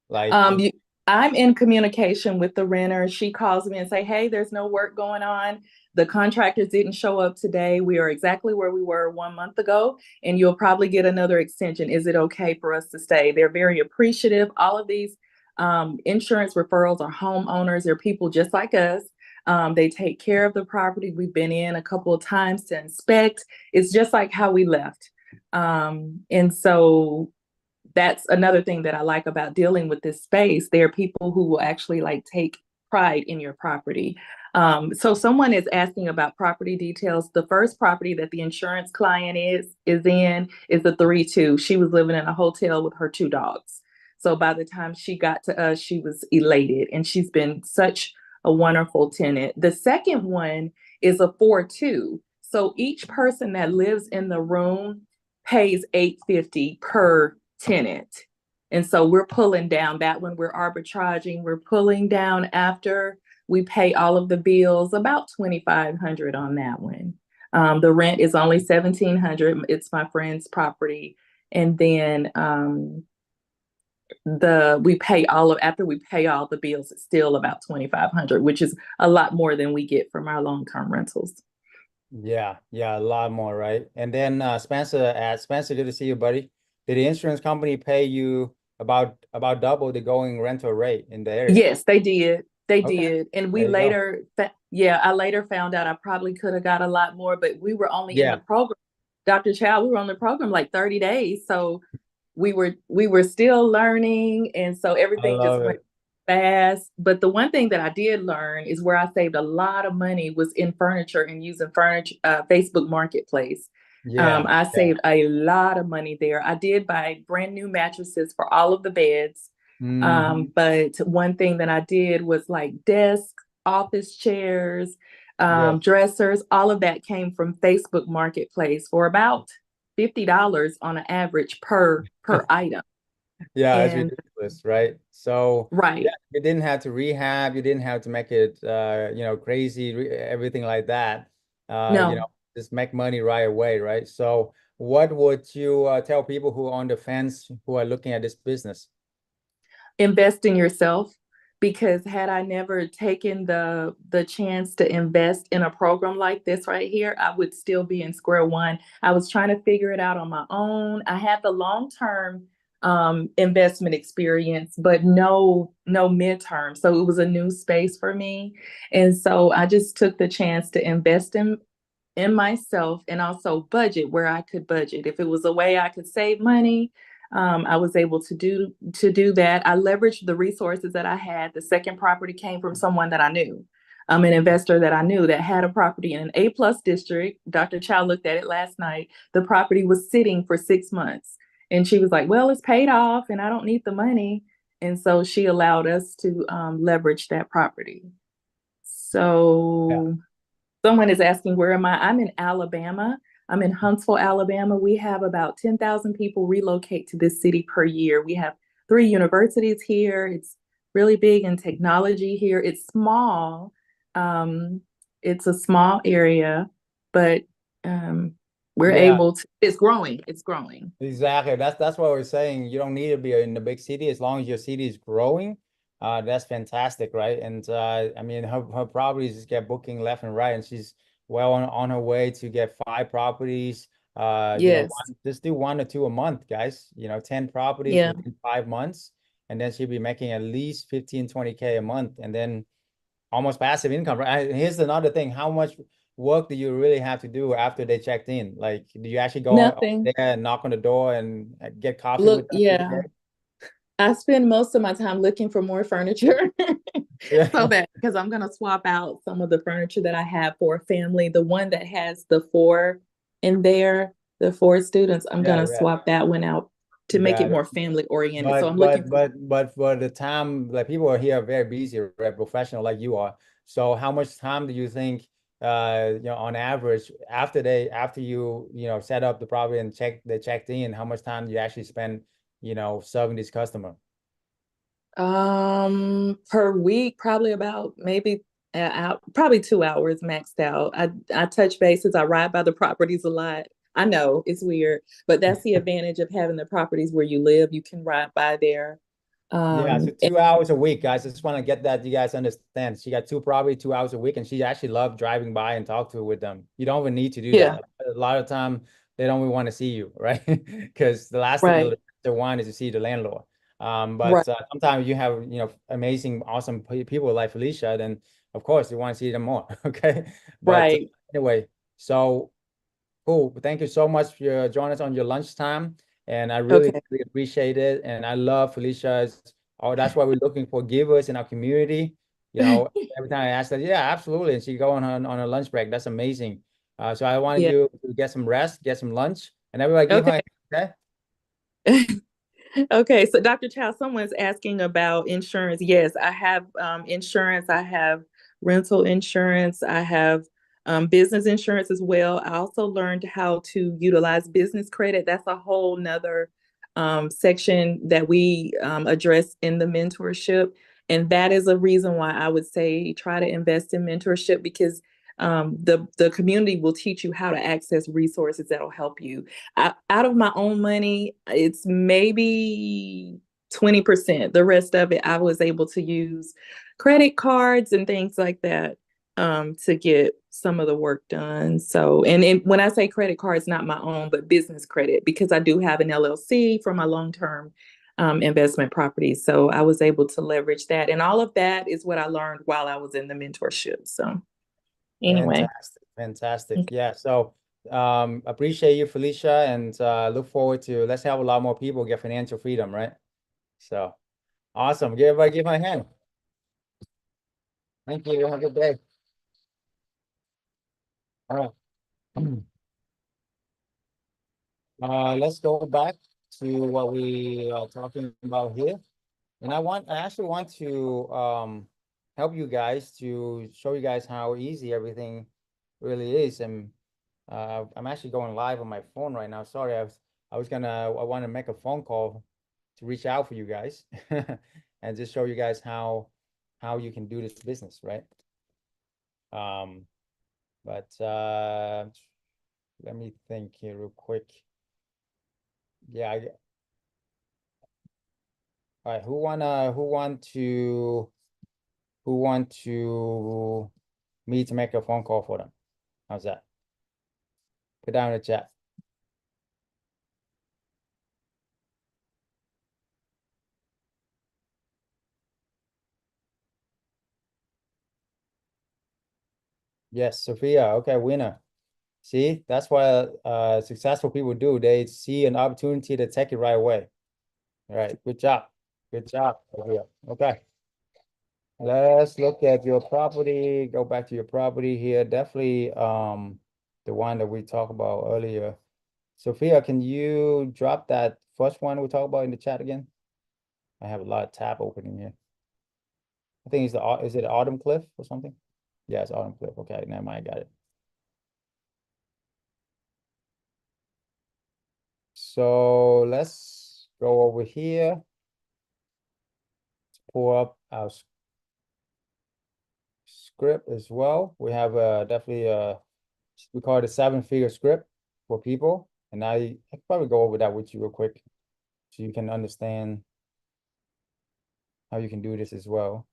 Like, I'm in communication with the renter. She calls me and say, hey, there's no work going on. The contractors didn't show up today. We are exactly where we were 1 month ago, and you'll probably get another extension. Is it okay for us to stay? They're very appreciative. All of these insurance referrals are homeowners. They're people just like us. They take care of the property. We've been in a couple of times to inspect. It's just like how we left. And so that's another thing that I like about dealing with this space. There are people who will actually like take pride in your property. So someone is asking about property details. The first property that the insurance client is in is the 3-2. She was living in a hotel with her 2 dogs. So by the time she got to us, she was elated, and she's been such a wonderful tenant. The second one is a 4-2. So each person that lives in the room pays $850 per tenant. And so we're pulling down that one. We're arbitraging. We're pulling down after we pay all of the bills, about $2,500 on that one. The rent is only $1,700. It's my friend's property. And then after we pay all the bills, it's still about $2,500, which is a lot more than we get from our long-term rentals. yeah, a lot more, right? And then Spencer, good to see you, buddy. Did the insurance company pay you about double the going rental rate in the area? Yes, they did. They Okay, did. And we there you go. later, I later found out I probably could have got a lot more, but we were only in the Yeah, program. Dr. Chow, we were on the program like 30 days. So we were still learning. And so I everything just love went it. fast. But the one thing that I did learn is where I saved a lot of money was in furniture and using furniture, Facebook Marketplace. Yeah, I yeah. saved a lot of money there. I did buy brand new mattresses for all of the beds. Hmm. But one thing that I did was like desks, office chairs, Yes. dressers, all of that came from Facebook Marketplace for about $50 on an average per item. Yeah, it's And ridiculous, right? So yeah, right. you didn't have to rehab, you didn't have to make it crazy, everything like that. No, Just make money right away, right? So what would you tell people who are on the fence who are looking at this business? invest in yourself, because had I never taken the chance to invest in a program like this right here, I would still be in square one. I was trying to figure it out on my own. I had the long-term investment experience, but no midterm. So it was a new space for me. And so I just took the chance to invest in myself and also budget where I could budget. If it was a way I could save money, I was able to do that. I leveraged the resources that I had. The second property came from someone that I knew, an investor that I knew that had a property in an A+ district. Dr. Chow looked at it last night. The property was sitting for 6 months, and she was like, "Well, it's paid off, and I don't need the money." And so she allowed us to leverage that property. Yeah. So someone is asking, where am I? I'm in Alabama. I'm in Huntsville, Alabama. We have about 10,000 people relocate to this city per year. We have 3 universities here. It's really big in technology here. It's small. Um, it's a small area, but we're Yeah. able to, it's growing. It's growing. Exactly. That's what we're saying. You don't need to be in the big city as long as your city is growing. That's fantastic, right? And I mean, her properties just get booking left and right, and she's well on her way to get 5 properties. Yes. Just do 1 or 2 a month, guys. 10 properties Yeah. within 5 months, and then she'll be making at least 15, 20K a month, and then almost passive income, right? Here's another thing. How much work do you really have to do after they checked in? Like, do you actually go out Nothing. there and knock on the door and get coffee Look, with them every yeah. day? I spend most of my time looking for more furniture. Yeah. So that because I'm gonna swap out some of the furniture that I have for a family, the one that has the four in there, the 4 students, I'm Yeah, gonna yeah. swap that one out to make it Got it. more family oriented. So But I'm looking but for but but for the time, like people are here very busy, right? Professional like you are. So how much time do you think on average after you set up the property and checked in, how much time do you actually spend, serving this customer? per week, probably about maybe out probably 2 hours maxed out. I touch bases, I ride by the properties a lot. I know it's weird, but that's the advantage of having the properties where you live. You can ride by there. Yeah, so Um, 2 hours a week, guys. I just want to get that you guys understand. She got probably 2 hours a week, and she actually loved driving by and talk to with them. You don't even need to do yeah, that. A lot of time they don't even want to see you, right? Because the last thing right, they want is to see the landlord. right, But sometimes you have amazing, awesome people like Felicia, then of course you want to see them more. Okay, but right. anyway, so cool. Thank you so much for joining us on your lunchtime. And I really, Okay. really appreciate it. And I love Felicia's. Oh, that's why we're looking for givers in our community. Every time I ask that, yeah, absolutely. And she go on her lunch break. That's amazing. So I wanted Yeah. you to get some rest, get some lunch, and everybody give her Okay. okay? Okay. So Dr. Chow, someone's asking about insurance. Yes, I have insurance. I have rental insurance. I have business insurance as well. I also learned how to utilize business credit. That's a whole nother section that we address in the mentorship. And that is a reason why I would say try to invest in mentorship, because the community will teach you how to access resources that'll help you. Out of my own money, it's maybe 20%. The rest of it, I was able to use credit cards and things like that to get some of the work done. So, and when I say credit cards, not my own, but business credit, because I do have an LLC for my long-term investment properties. So I was able to leverage that. And all of that is what I learned while I was in the mentorship. So anyway. Fantastic. Yeah. So appreciate you, Felicia, and look forward to let's have a lot more people get financial freedom, right? So awesome. Give my hand. Thank you. Have a good day. All right. Let's go back to what we are talking about here. And I actually want to help you guys to show you guys how easy everything really is. And I'm actually going live on my phone right now. Sorry, I want to make a phone call to reach out for you guys and just show you guys how you can do this business, right? But let me think here real quick. Yeah, all right, who want to me to make a phone call for them? How's that? Put down in the chat. Yes, Sophia. Okay, winner. See, that's what successful people do. They see an opportunity to take it right away. All right, good job. Good job, Sophia. Okay. Let's look at your property. Go back to your property here. Definitely the one that we talked about earlier. Sophia, can you drop that first one we talked about in the chat again? I have a lot of tab open in here. I think is it Autumn Cliff or something? Yeah, it's Autumn Cliff. Okay, never mind, I got it. So let's go over here. Pull up our script as well. We have definitely we call it a 7-figure script for people. And I can probably go over that with you real quick so you can understand how you can do this as well.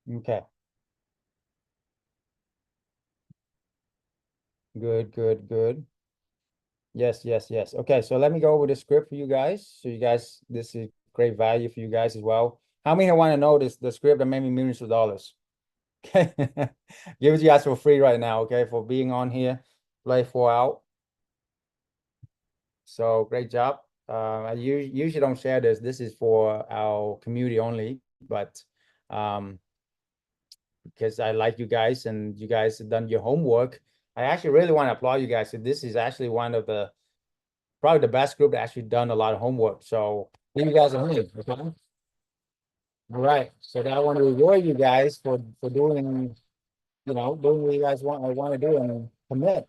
Okay. Good, good, good. Yes, yes, yes. Okay, so let me go over the script for you guys. So you guys, this is great value for you guys as well. How many want to know the script that made me millions of dollars? Okay. Give it to you guys for free right now, okay, for being on here. Play 4 out. So great job. I usually don't share this. This is for our community only, but because I like you guys and you guys have done your homework. I actually really want to applaud you guys. So this is actually one of the probably the best group that actually done a lot of homework. So you guys are here. Okay. All right. So I want to reward you guys for doing, doing what you guys want to do and commit.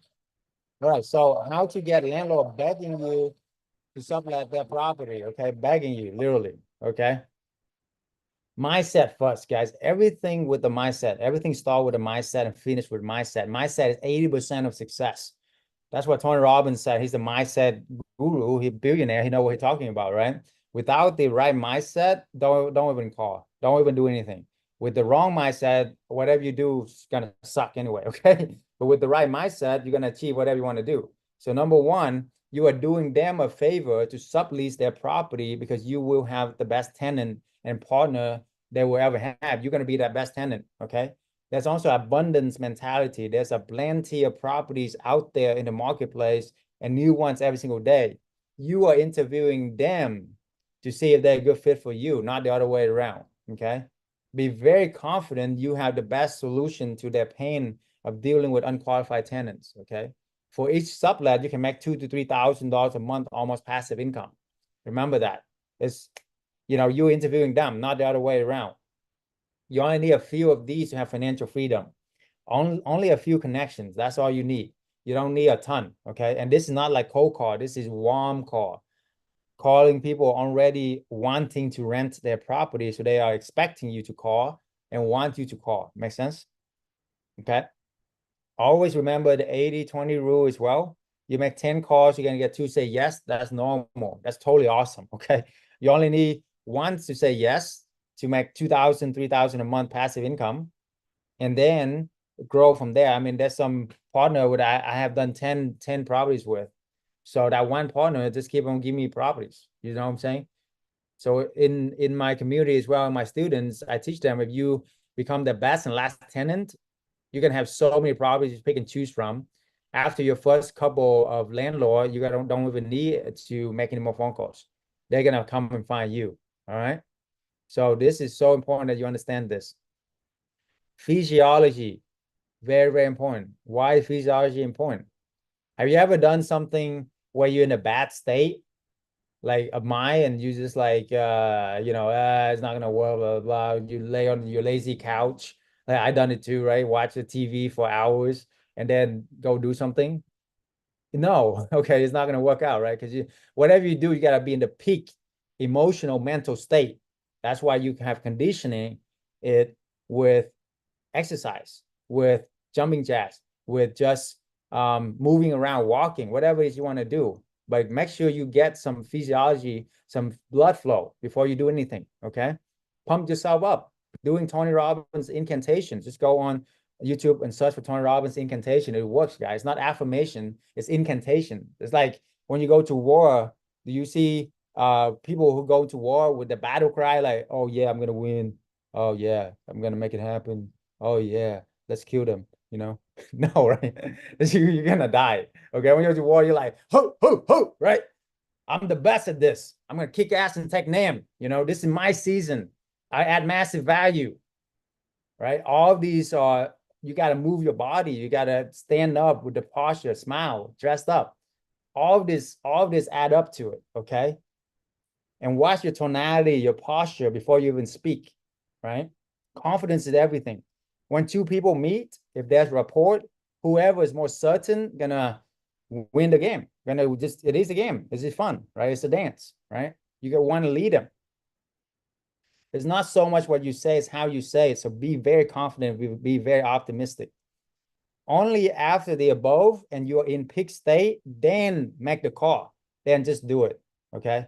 All right. So how to get landlord begging you to sublet their property? Okay, begging you literally. Okay. Mindset first, guys. Everything with the mindset. Everything start with a mindset and finish with mindset. Mindset is 80% of success. That's what Tony Robbins said. He's the mindset guru. He's a billionaire. He knows what he's talking about, right? Without the right mindset, don't even call. Don't even do anything. With the wrong mindset, whatever you do is gonna suck anyway, okay? But with the right mindset, you're gonna achieve whatever you want to do. So number one, you are doing them a favor to sublease their property because you will have the best tenant and partner they will ever have. You're gonna be that best tenant, okay? There's also abundance mentality. There's a plenty of properties out there in the marketplace and new ones every single day. You are interviewing them to see if they're a good fit for you, not the other way around. Okay. Be very confident you have the best solution to their pain of dealing with unqualified tenants. Okay. For each sublet, you can make $2,000 to $3,000 a month, almost passive income. Remember that. It's, you're interviewing them, not the other way around. You only need a few of these to have financial freedom. Only a few connections. That's all you need. You don't need a ton. Okay. And this is not like cold call. This is warm call. Calling people already wanting to rent their property. So they are expecting you to call and want you to call. Make sense? Okay. Always remember the 80-20 rule as well. You make 10 calls, you're going to get 2 say yes. That's normal. That's totally awesome. Okay. You only need one to say yes to make 2,000, 3,000 a month passive income. and then grow from there. I mean, there's some partner with I have done 10 properties with. So that one partner just keep on giving me properties. You know what I'm saying? So in my community as well, my students, I teach them if you become the best and last tenant, you can have so many properties you pick and choose from. After your first couple of landlord, you don't even need to make any more phone calls. They're gonna come and find you. All right. So this is so important that you understand this. Physiology, very, very important. Why is physiology important? Have you ever done something where you're in a bad state, like a mind, and you just like it's not gonna work, blah, blah, blah. You lay on your lazy couch. Like I done it too, right? Watch the TV for hours and then go do something. No, okay, it's not gonna work out, right? Because whatever you do, you gotta be in the peak emotional mental state. That's why you have conditioning it with exercise, with jumping jacks, with just moving around, walking, whatever it is you want to do. But make sure you get some physiology, some blood flow before you do anything. Okay. Pump yourself up. Doing Tony Robbins incantations. Just go on YouTube and search for Tony Robbins incantation. It works, guys. It's not affirmation, it's incantation. It's like when you go to war, do you see people who go to war with the battle cry, like, oh yeah, I'm gonna win. Oh yeah, I'm gonna make it happen. Oh yeah, let's kill them, you know? No, right? You're gonna die. Okay. When you're to war, you're like, ho, ho, ho, right? I'm the best at this. I'm gonna kick ass and take name. You know, this is my season. I add massive value, right? All of these are, you gotta move your body, you gotta stand up with the posture, smile, dressed up. All of this add up to it, okay? And watch your tonality, your posture before you even speak, right? Confidence is everything. When two people meet, if there's rapport, whoever is more certain gonna win the game. It is a game. It's fun, right? It's a dance, right? You want to lead them. It's not so much what you say, it's how you say it. So be very confident, be very optimistic. Only after the above and you're in peak state, then make the call. Then just do it. Okay.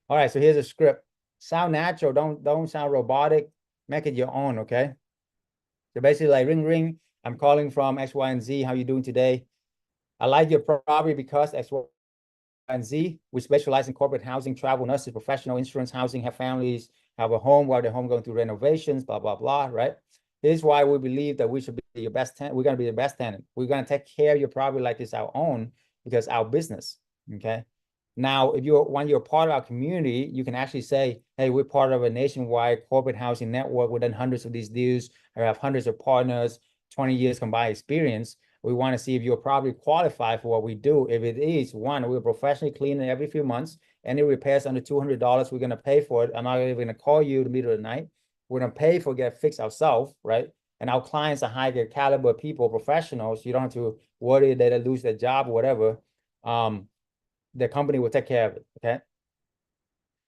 All right, so here's a script. Sound natural, don't sound robotic. Make it your own, okay? So basically like ring, ring. I'm calling from X, Y, and Z. How you doing today? I like your property because X, Y, and Z. We specialize in corporate housing, travel, nurses, professional insurance, housing, have families, have a home while their home going through renovations, blah, blah, blah, right? Here's why we believe that we should be your best tenant. We're going to be the best tenant. We're going to take care of your property like it's our own because our business, okay? Now, when you're part of our community, you can actually say, hey, we're part of a nationwide corporate housing network. We've done hundreds of these deals. I have hundreds of partners, 20 years combined experience. We want to see if you're probably qualified for what we do. If it is, one, we're professionally cleaning every few months. Any repairs under $200, we're going to pay for it. I'm not even going to call you in the middle of the night. We're going to pay for get fixed ourselves, right? And our clients are higher caliber people, professionals. You don't have to worry that they lose their job or whatever. The company will take care of it, okay?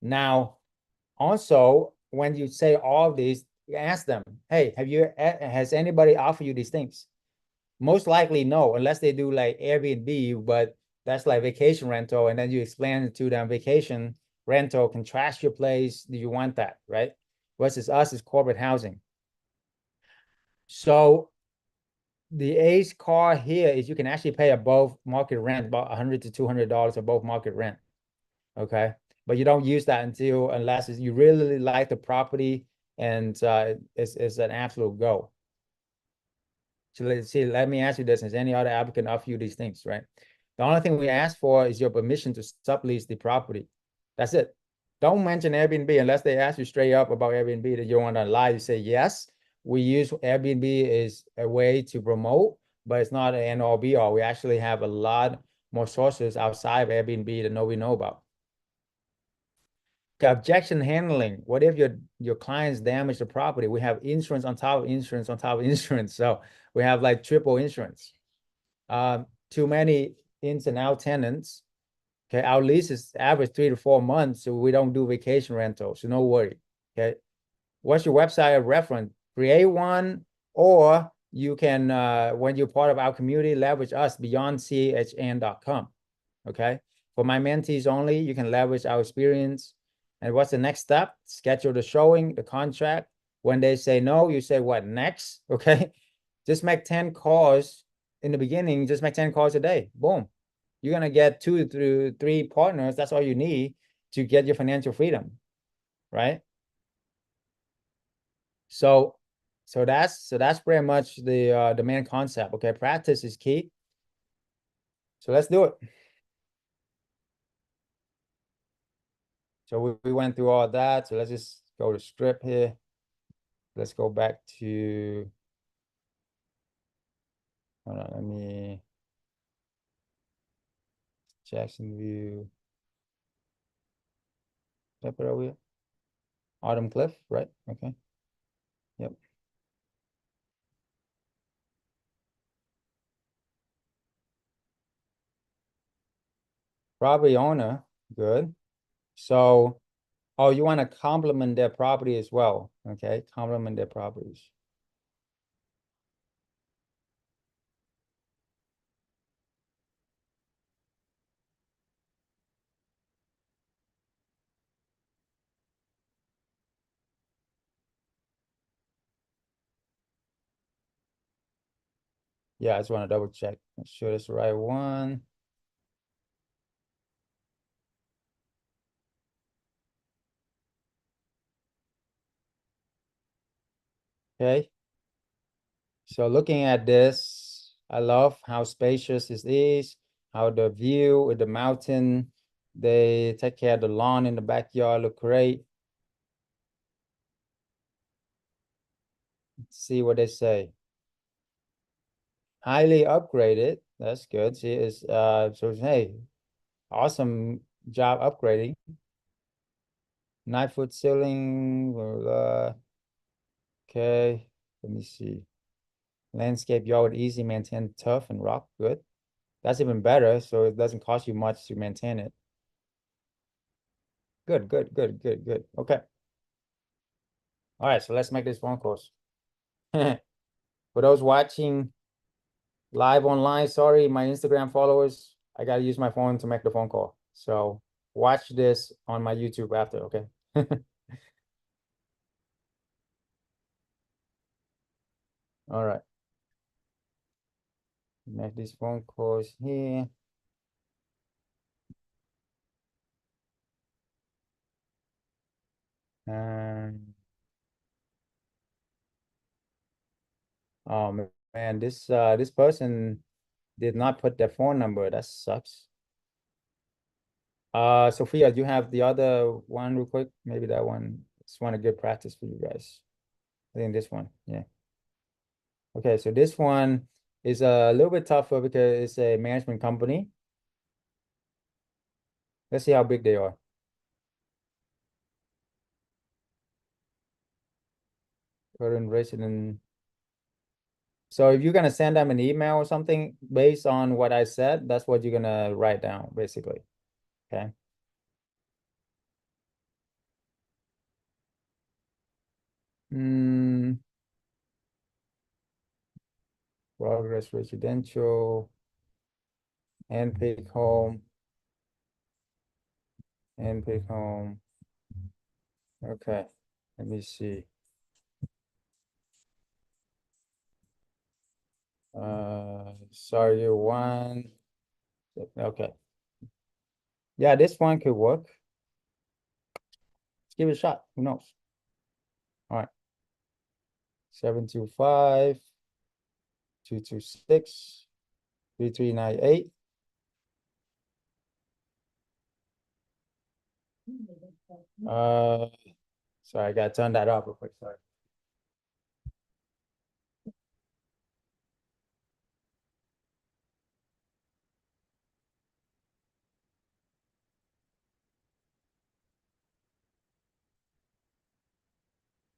Now, also, when you say all of these, you ask them, hey, has anybody offered you these things? Most likely no, unless they do like Airbnb, but that's like vacation rental. And then you explain to them vacation rental can trash your place. Do you want that, right? Versus us is corporate housing. So the Ace car here is you can actually pay above market rent, about $100 to $200 above market rent. Okay. But you don't use that unless you really like the property and it's an absolute go. So let's see, let me ask you this. Has any other applicant offer you these things, right? The only thing we ask for is your permission to sublease the property. That's it. Don't mention Airbnb unless they ask you straight up about Airbnb that you don't want to lie. You say, yes, we use Airbnb is a way to promote, but it's not an end all be all. We actually have a lot more sources outside of Airbnb that nobody know about. Objection handling. What if your clients damage the property? We have insurance on top of insurance on top of insurance. So we have like triple insurance. Too many ins and out tenants. Okay, our lease is average 3 to 4 months, so we don't do vacation rental. So no worry. Okay, what's your website of reference? Create one, or you can when you're part of our community, leverage us beyondchn.com. Okay, for my mentees only, you can leverage our experience. And what's the next step? Schedule the showing, the contract, When they say no, you say what next? Okay. Just make 10 calls in the beginning, just make 10 calls a day. Boom. You're gonna get 2 to 3 partners. That's all you need to get your financial freedom, right? So that's pretty much the main concept. Okay, practice is key. So let's do it. So we went through all that. So let's just go to strip here. Let's go back to, hold on, let me, Jacksonville. Yep, where are we? Autumn Cliff, right? Okay. Yep. Property owner, good. So, oh, you want to complement their property as well. Okay, complement their properties. Yeah, I just want to double check. Make sure it's the right one. Okay. So looking at this, I love how spacious this is, how the view with the mountain, they take care of the lawn in the backyard, look great. Let's see what they say. Highly upgraded. That's good. See, it's so hey, awesome job upgrading. 9-foot ceiling. Okay, let me see. Landscape yard, easy maintain, tough and rock. Good. That's even better. So it doesn't cost you much to maintain it. Good, good, good, good, good. Okay. All right, so let's make this phone calls. For those watching live online, sorry, my Instagram followers, I gotta use my phone to make the phone call. So watch this on my YouTube after, okay? All right. Make these phone calls here. And oh man, this person did not put their phone number. That sucks. Sophia, do you have the other one real quick? Maybe that one. Just want a good practice for you guys. I think this one, yeah. Okay, so this one is a little bit tougher because it's a management company. Let's see how big they are. Current resident. So if you're gonna send them an email or something based on what I said, that's what you're gonna write down, basically. Okay. Progress residential, and pick home, and pick home. Okay, let me see. Sorry, one. Okay. Yeah, this one could work. Let's give it a shot. Who knows? All right. 725 226 3398. Sorry, I gotta turn that off real quick. Sorry.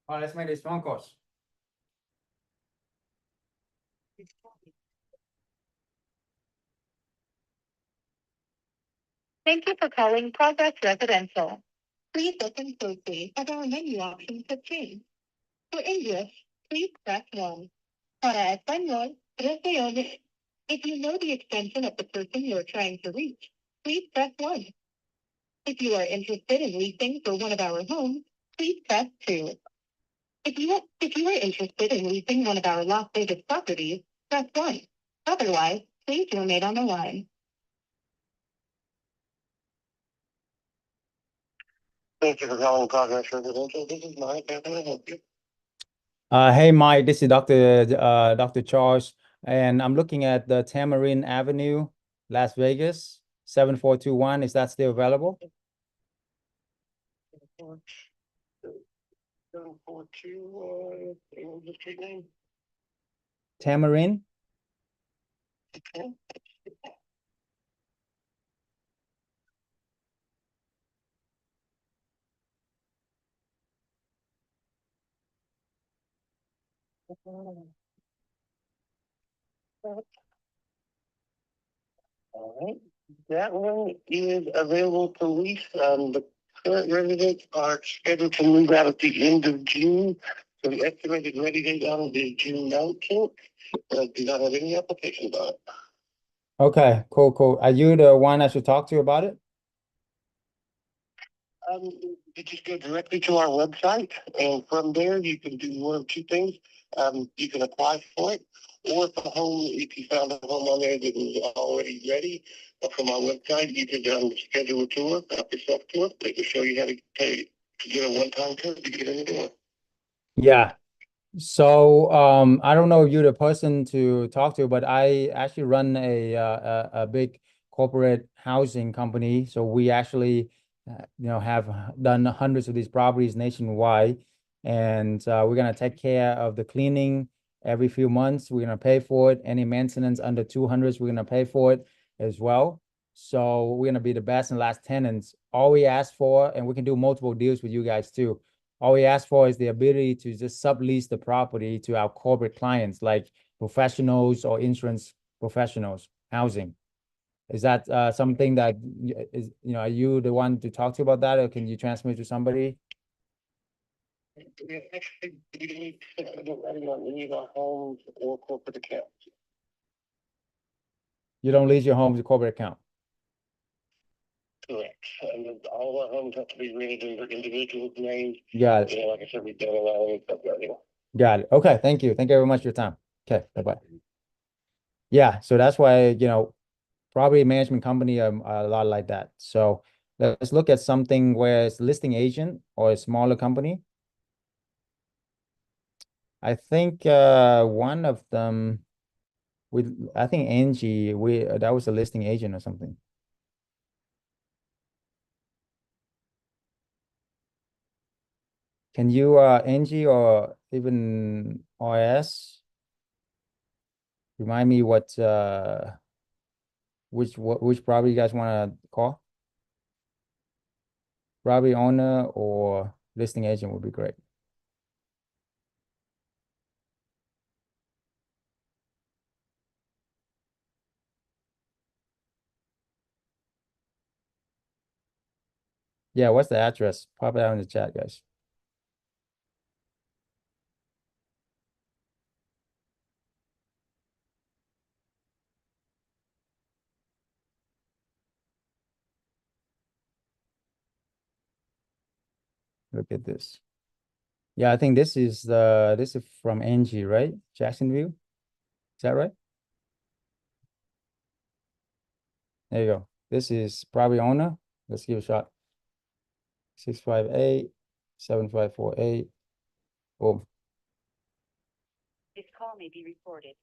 All right, let's make these phone calls. Thank you for calling Progress Residential. Please listen closely as our menu options have changed. For English, please press 1. Para español, presione. If you know the extension of the person you are trying to reach, please press 1. If you are interested in leasing for one of our homes, please press 2. If you are interested in leasing one of our Las Vegas properties, press 1. Otherwise, please remain on the line. Thank you for calling Progress Residential. This is Mike. How can I help you? Hey, Mike, this is Dr. Charles, and I'm looking at the Tamarind Avenue, Las Vegas, 7421. Is that still available? 742, what was the street name? Tamarind? Okay. All right, that one is available to lease. The current residents are scheduled to move out at the end of June. So the estimated ready date on it is June 19th. Do not have any applications on it. Okay, cool, cool. Are you the one I should talk to about it? You just go directly to our website, and from there you can do one of two things. You can apply for it, or if you found a home on there that was already ready from our website, you can schedule a tour, help yourself to it. They can show you how to pay to get a one-time tour to get in the door. Yeah. So I don't know if you're the person to talk to, but I actually run a big corporate housing company. So we actually have done hundreds of these properties nationwide, and we're gonna take care of the cleaning every few months. We're gonna pay for it. Any maintenance under 200, we're gonna pay for it as well. So we're gonna be the best and last tenants. All we ask for, and we can do multiple deals with you guys too. All we ask for is the ability to just sublease the property to our corporate clients, like professionals or insurance professionals, housing. Is that something that is, are you the one to talk to about that, or can you transfer me to somebody? Yeah, actually, we need to writing on any of our homes or corporate accounts. You don't lease your home to corporate account. Correct. And all our homes have to be rented under individuals' names. Got it. Yeah, like I said, we don't allow any subletting. Got it. Okay, thank you. Thank you very much for your time. Okay, bye-bye. Yeah, so that's why, property management company are a lot like that. So let's look at something where it's listing agent or a smaller company. I think one of them I think Angie, that was a listing agent or something. Can you Angie or even RS remind me which property you guys want to call? Property owner or listing agent would be great. Yeah, what's the address? Pop it out in the chat, guys. Look at this. Yeah, I think this is from Angie, right? Jacksonville. Is that right? There you go. This is property owner. Let's give it a shot. 658-7548. Boom. This call may be recorded.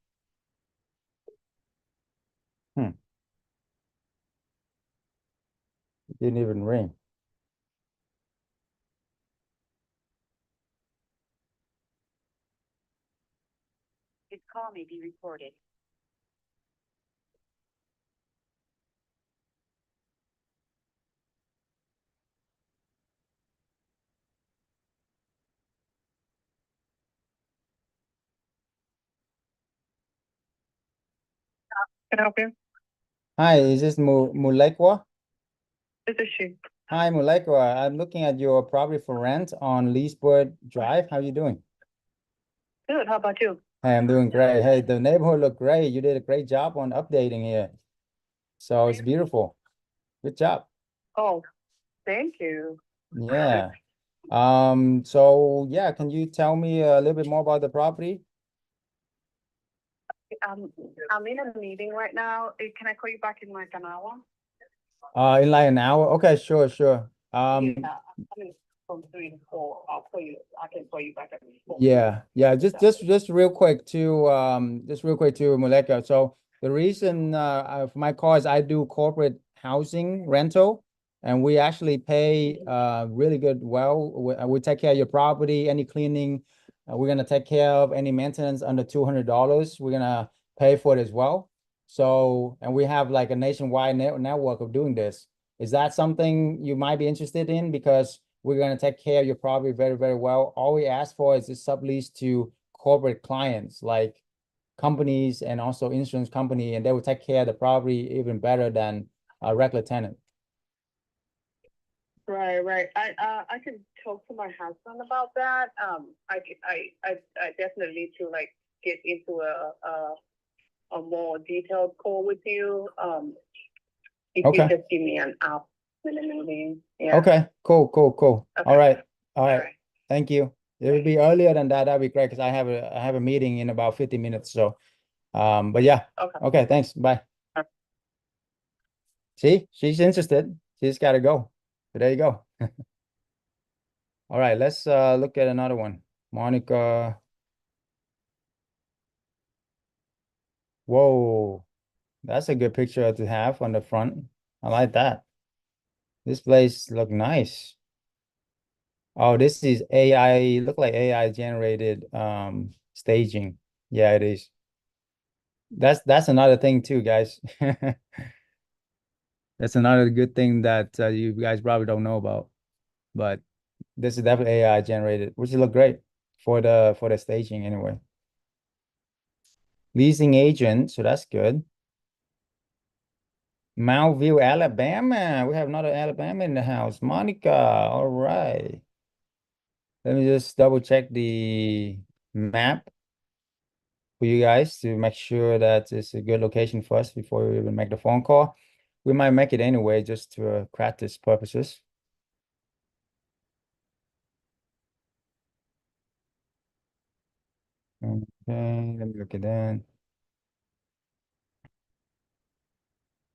It didn't even ring. This call may be recorded. Can I help you? Hi, is this Mulekwa? This is she. Hi, Mulekwa. I'm looking at your property for rent on Leesburg Drive. How you doing? Good. How about you? Hey, I'm doing great. Hey, the neighborhood look great. You did a great job on updating here. So it's beautiful. Good job. Oh, thank you. Yeah. So yeah, can you tell me a little bit more about the property? I'm in a meeting right now. Can I call you back in like an hour? In like an hour? Okay, sure, sure. Yeah, I mean, from 3 to 4. I can call you back at 4. Yeah. Just real quick to Maleka. So the reason for my call is I do corporate housing rental, and we actually pay really good. Well, we take care of your property, any cleaning, we're gonna take care of any maintenance under $200. We're gonna pay for it as well. So, and we have like a nationwide network of doing this. Is that something you might be interested in? Because we're going to take care of your property very, very well. All we ask for is a sublease to corporate clients like companies and also insurance company, and they will take care of the property even better than a regular tenant. Right. I can talk to my husband about that. I definitely need to like get into a more detailed call with you. If you Okay. just give me an hour in the meeting. Yeah. Okay, cool. Okay. All right. All right. Thank you. It would be earlier than that. That'd be great because I have a meeting in about 50 minutes. So, but yeah. Okay. Okay, thanks. Bye. Okay. See, she's interested. She's got to go. So there you go. All right, let's look at another one. Monica. Whoa, that's a good picture to have on the front. I like that. This place look nice. Oh, this is AI, look like AI generated staging. Yeah, it is. That's another thing too, guys. That's another good thing that you guys probably don't know about. But this is definitely AI generated, which look great for the staging anyway. Leasing agent, so that's good. Mount View, Alabama. We have another Alabama in the house. Monica, all right. Let me just double check the map for you guys to make sure that it's a good location for us before we even make the phone call. We might make it anyway, just to practice purposes. Okay, let me look at that.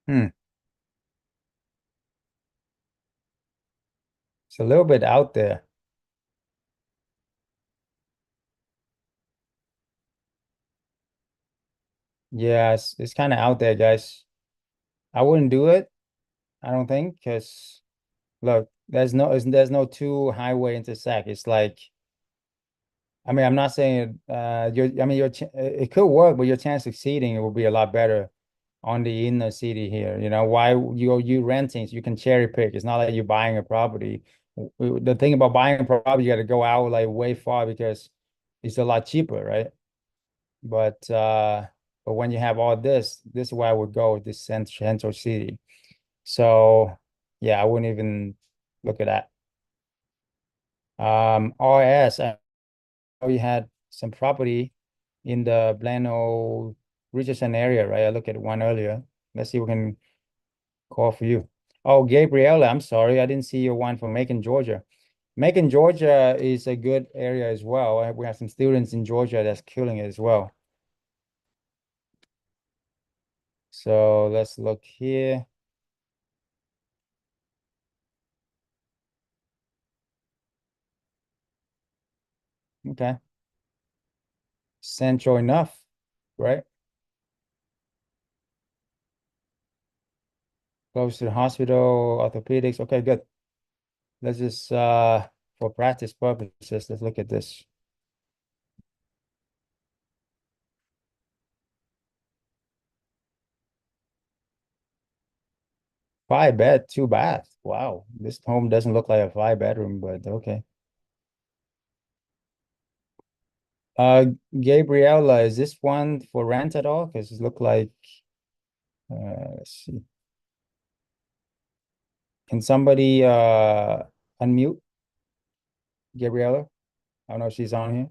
Hmm. It's a little bit out there. Yeah, it's kind of out there, guys. I wouldn't do it, I don't think, because look, there's no two highway intersect. It's like, I mean, I'm not saying I mean it could work, but your chance of succeeding it will be a lot better on the inner city here. You know, why you renting, so you can cherry pick. It's not like you're buying a property. The thing about buying a property, you got to go out like way far because it's a lot cheaper, right? But when you have all this is where I would go, this central city. So yeah, I wouldn't even look at that. RS, I know you had some property in the Plano Richardson area, right? I looked at one earlier. Let's see if we can call for you. Oh, Gabriella, I'm sorry. I didn't see your one for Macon, Georgia. Macon, Georgia is a good area as well. We have some students in Georgia that's killing it as well. So let's look here. Okay. Central enough, right? Close to the hospital, orthopedics. Okay, good. Let's just for practice purposes, let's look at this. Five bed, two bath. Wow, this home doesn't look like a 5 bedroom, but okay. Gabriella, is this one for rent at all? Because it look like let's see. Can somebody unmute Gabriella? I don't know if she's on here.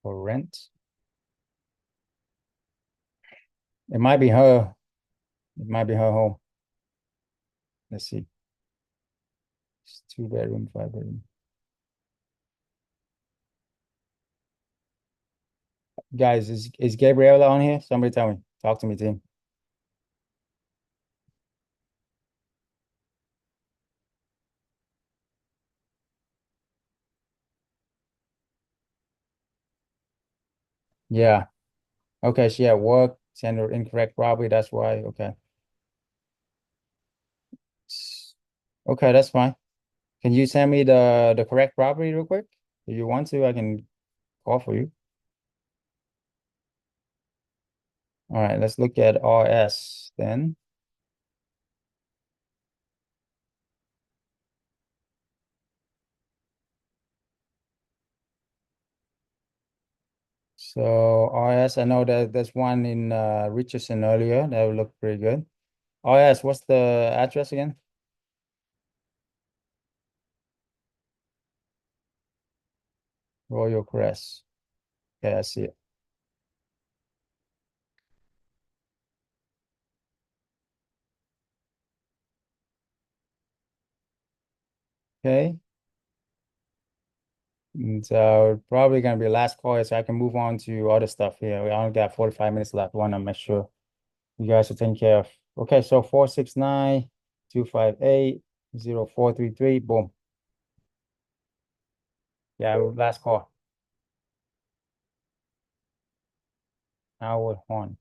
For rent. It might be her. It might be her home. Let's see. It's 2 bedroom, 5 bedroom. Guys, is Gabriella on here? Somebody tell me. Talk to me, team. Yeah. Okay, she at work. Send her incorrect property. That's why. Okay. Okay, that's fine. Can you send me the correct property real quick? If you want to, I can call for you. All right, let's look at RS then. So RS, I know that there's one in Richardson earlier. That would look pretty good. RS, what's the address again? Royal Crest. Okay, I see it. Okay. And so probably gonna be last call, so I can move on to other stuff here. We only got 45 minutes left. Want to make sure you guys are taken care of. Okay, so 469-258-0433. Boom. Yeah, last call. Howard Horn.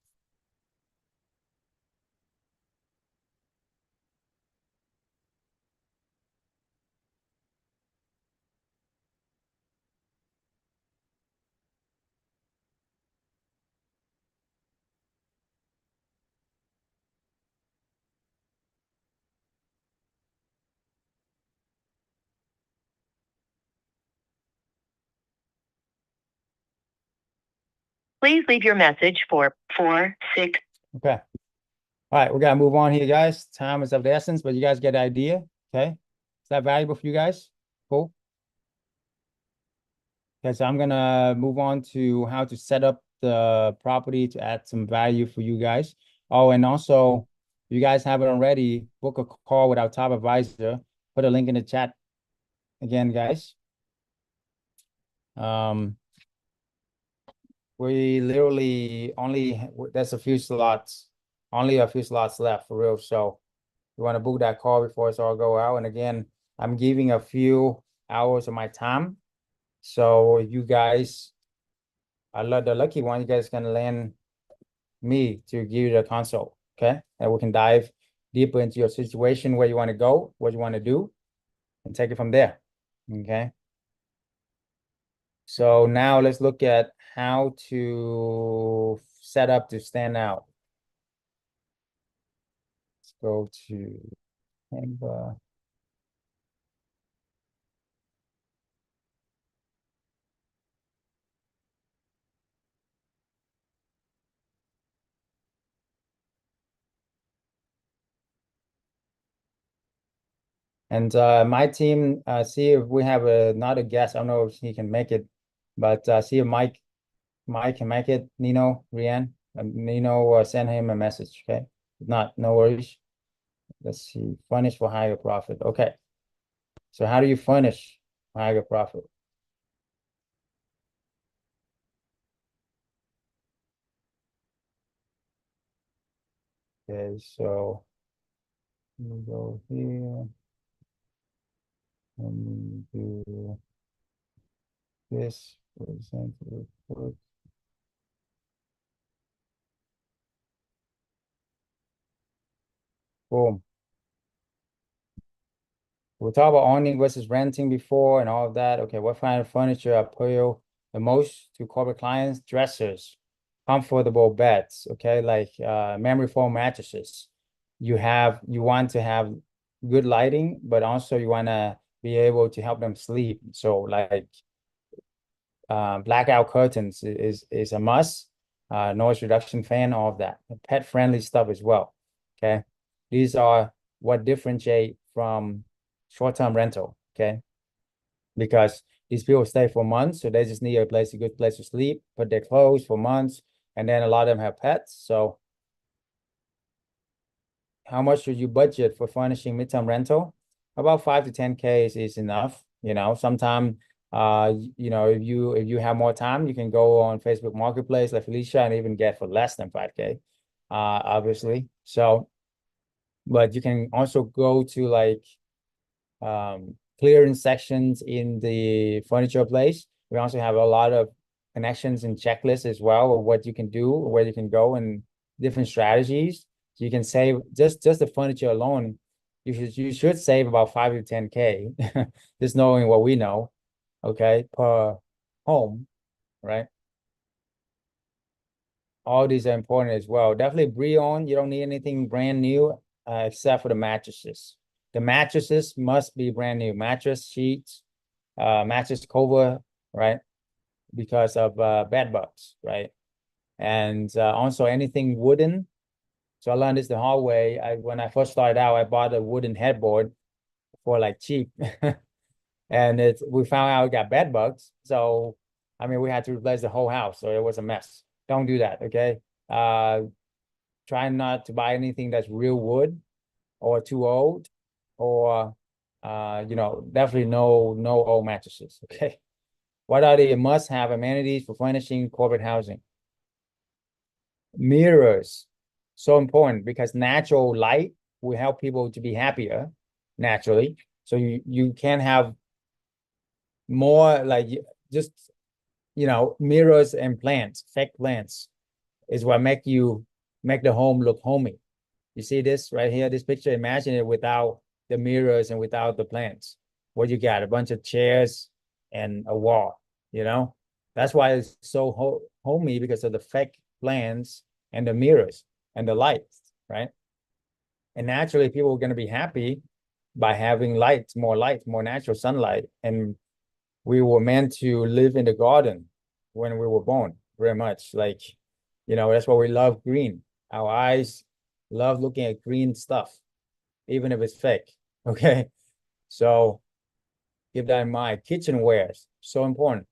Please leave your message for 4-6. Okay. All right, we gotta move on here, guys. Time is of the essence, but you guys get the idea. Okay. Is that valuable for you guys? Cool. Okay, so I'm gonna move on to how to set up the property to add some value for you guys. Oh, and also, if you guys haven't already, book a call with our top advisor. Put a link in the chat again, guys. We literally only, there's a few slots, only a few slots left for real. So you want to book that call before it's all go out. And again, I'm giving a few hours of my time. So you guys are the lucky one. You guys can land me to give you the consult. Okay. And we can dive deeper into your situation, where you want to go, what you want to do, and take it from there. Okay. So now let's look at how to set up to stand out. Let's go to Canva. And my team, see if we have another guest. I don't know if he can make it, but see if Mike can make it. Nino, Rian, Nino, send him a message. Okay, if not, no worries. Let's see. Furnish for higher profit. Okay. So how do you furnish higher profit? Okay, so we go here and we do this, for example. Boom. We talked about owning versus renting before and all of that. Okay, what kind of furniture appeal the most to corporate clients? Dressers, comfortable beds, okay, like memory foam mattresses. You want to have good lighting, but also you want to be able to help them sleep. So like blackout curtains is a must. Noise reduction fan, all of that. Pet friendly stuff as well. Okay, these are what differentiate from short-term rental. Okay, because these people stay for months, so they just need a good place to sleep, put their clothes for months, and then a lot of them have pets. So, how much should you budget for furnishing midterm rental? about 5 to 10K is enough. Sometimes if you have more time, you can go on Facebook Marketplace like Felicia and even get for less than 5K, obviously. So, but you can also go to like clearance sections in the furniture place. We also have a lot of connections and checklists as well of what you can do, where you can go, and different strategies. So you can save just the furniture alone. You should save about 5 to 10K, just knowing what we know, okay, per home, right? All these are important as well. Definitely pre-owned. You don't need anything brand new, except for the mattresses. The mattresses must be brand new. Mattress sheets, mattress cover, right? Because of bed bugs, right? And also anything wooden. So I learned this the hard way. When I first started out, I bought a wooden headboard for like cheap, and we found out it got bed bugs. So I mean, we had to replace the whole house, so it was a mess. Don't do that, okay? Try not to buy anything that's real wood or too old, or definitely no old mattresses, okay? What are the must-have amenities for furnishing corporate housing? Mirrors, so important because natural light will help people to be happier naturally. So you can have more like just mirrors and plants, fake plants is what make the home look homey. You see this right here, this picture, imagine it without the mirrors and without the plants. What you got? A bunch of chairs and a wall, That's why it's so homey, because of the fake plants and the mirrors and the lights, right? And naturally, people are going to be happy by having lights, more natural sunlight. And we were meant to live in the garden when we were born, very much. Like, that's why we love green. Our eyes love looking at green stuff, even if it's fake. Okay. So keep that in mind. Kitchenwares, so important.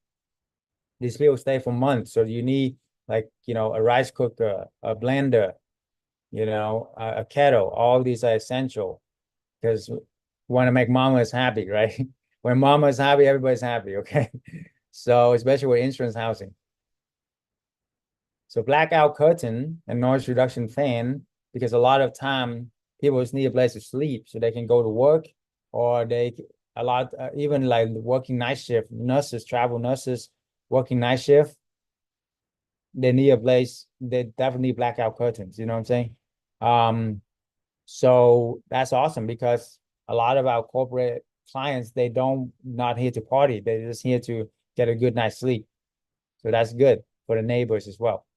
These people stay for months. So you need like, a rice cooker, a blender, a kettle. All these are essential because we want to make mamas happy, right? When mama is happy, everybody's happy, okay? So especially with insurance housing. So blackout curtain and noise reduction fan, because a lot of time people just need a place to sleep so they can go to work, or even like working night shift, travel nurses working night shift, they need a place, they definitely need blackout curtains, you know what I'm saying? So that's awesome because a lot of our corporate clients, they don't not here to party. They're just here to get a good night's sleep. So that's good for the neighbors as well.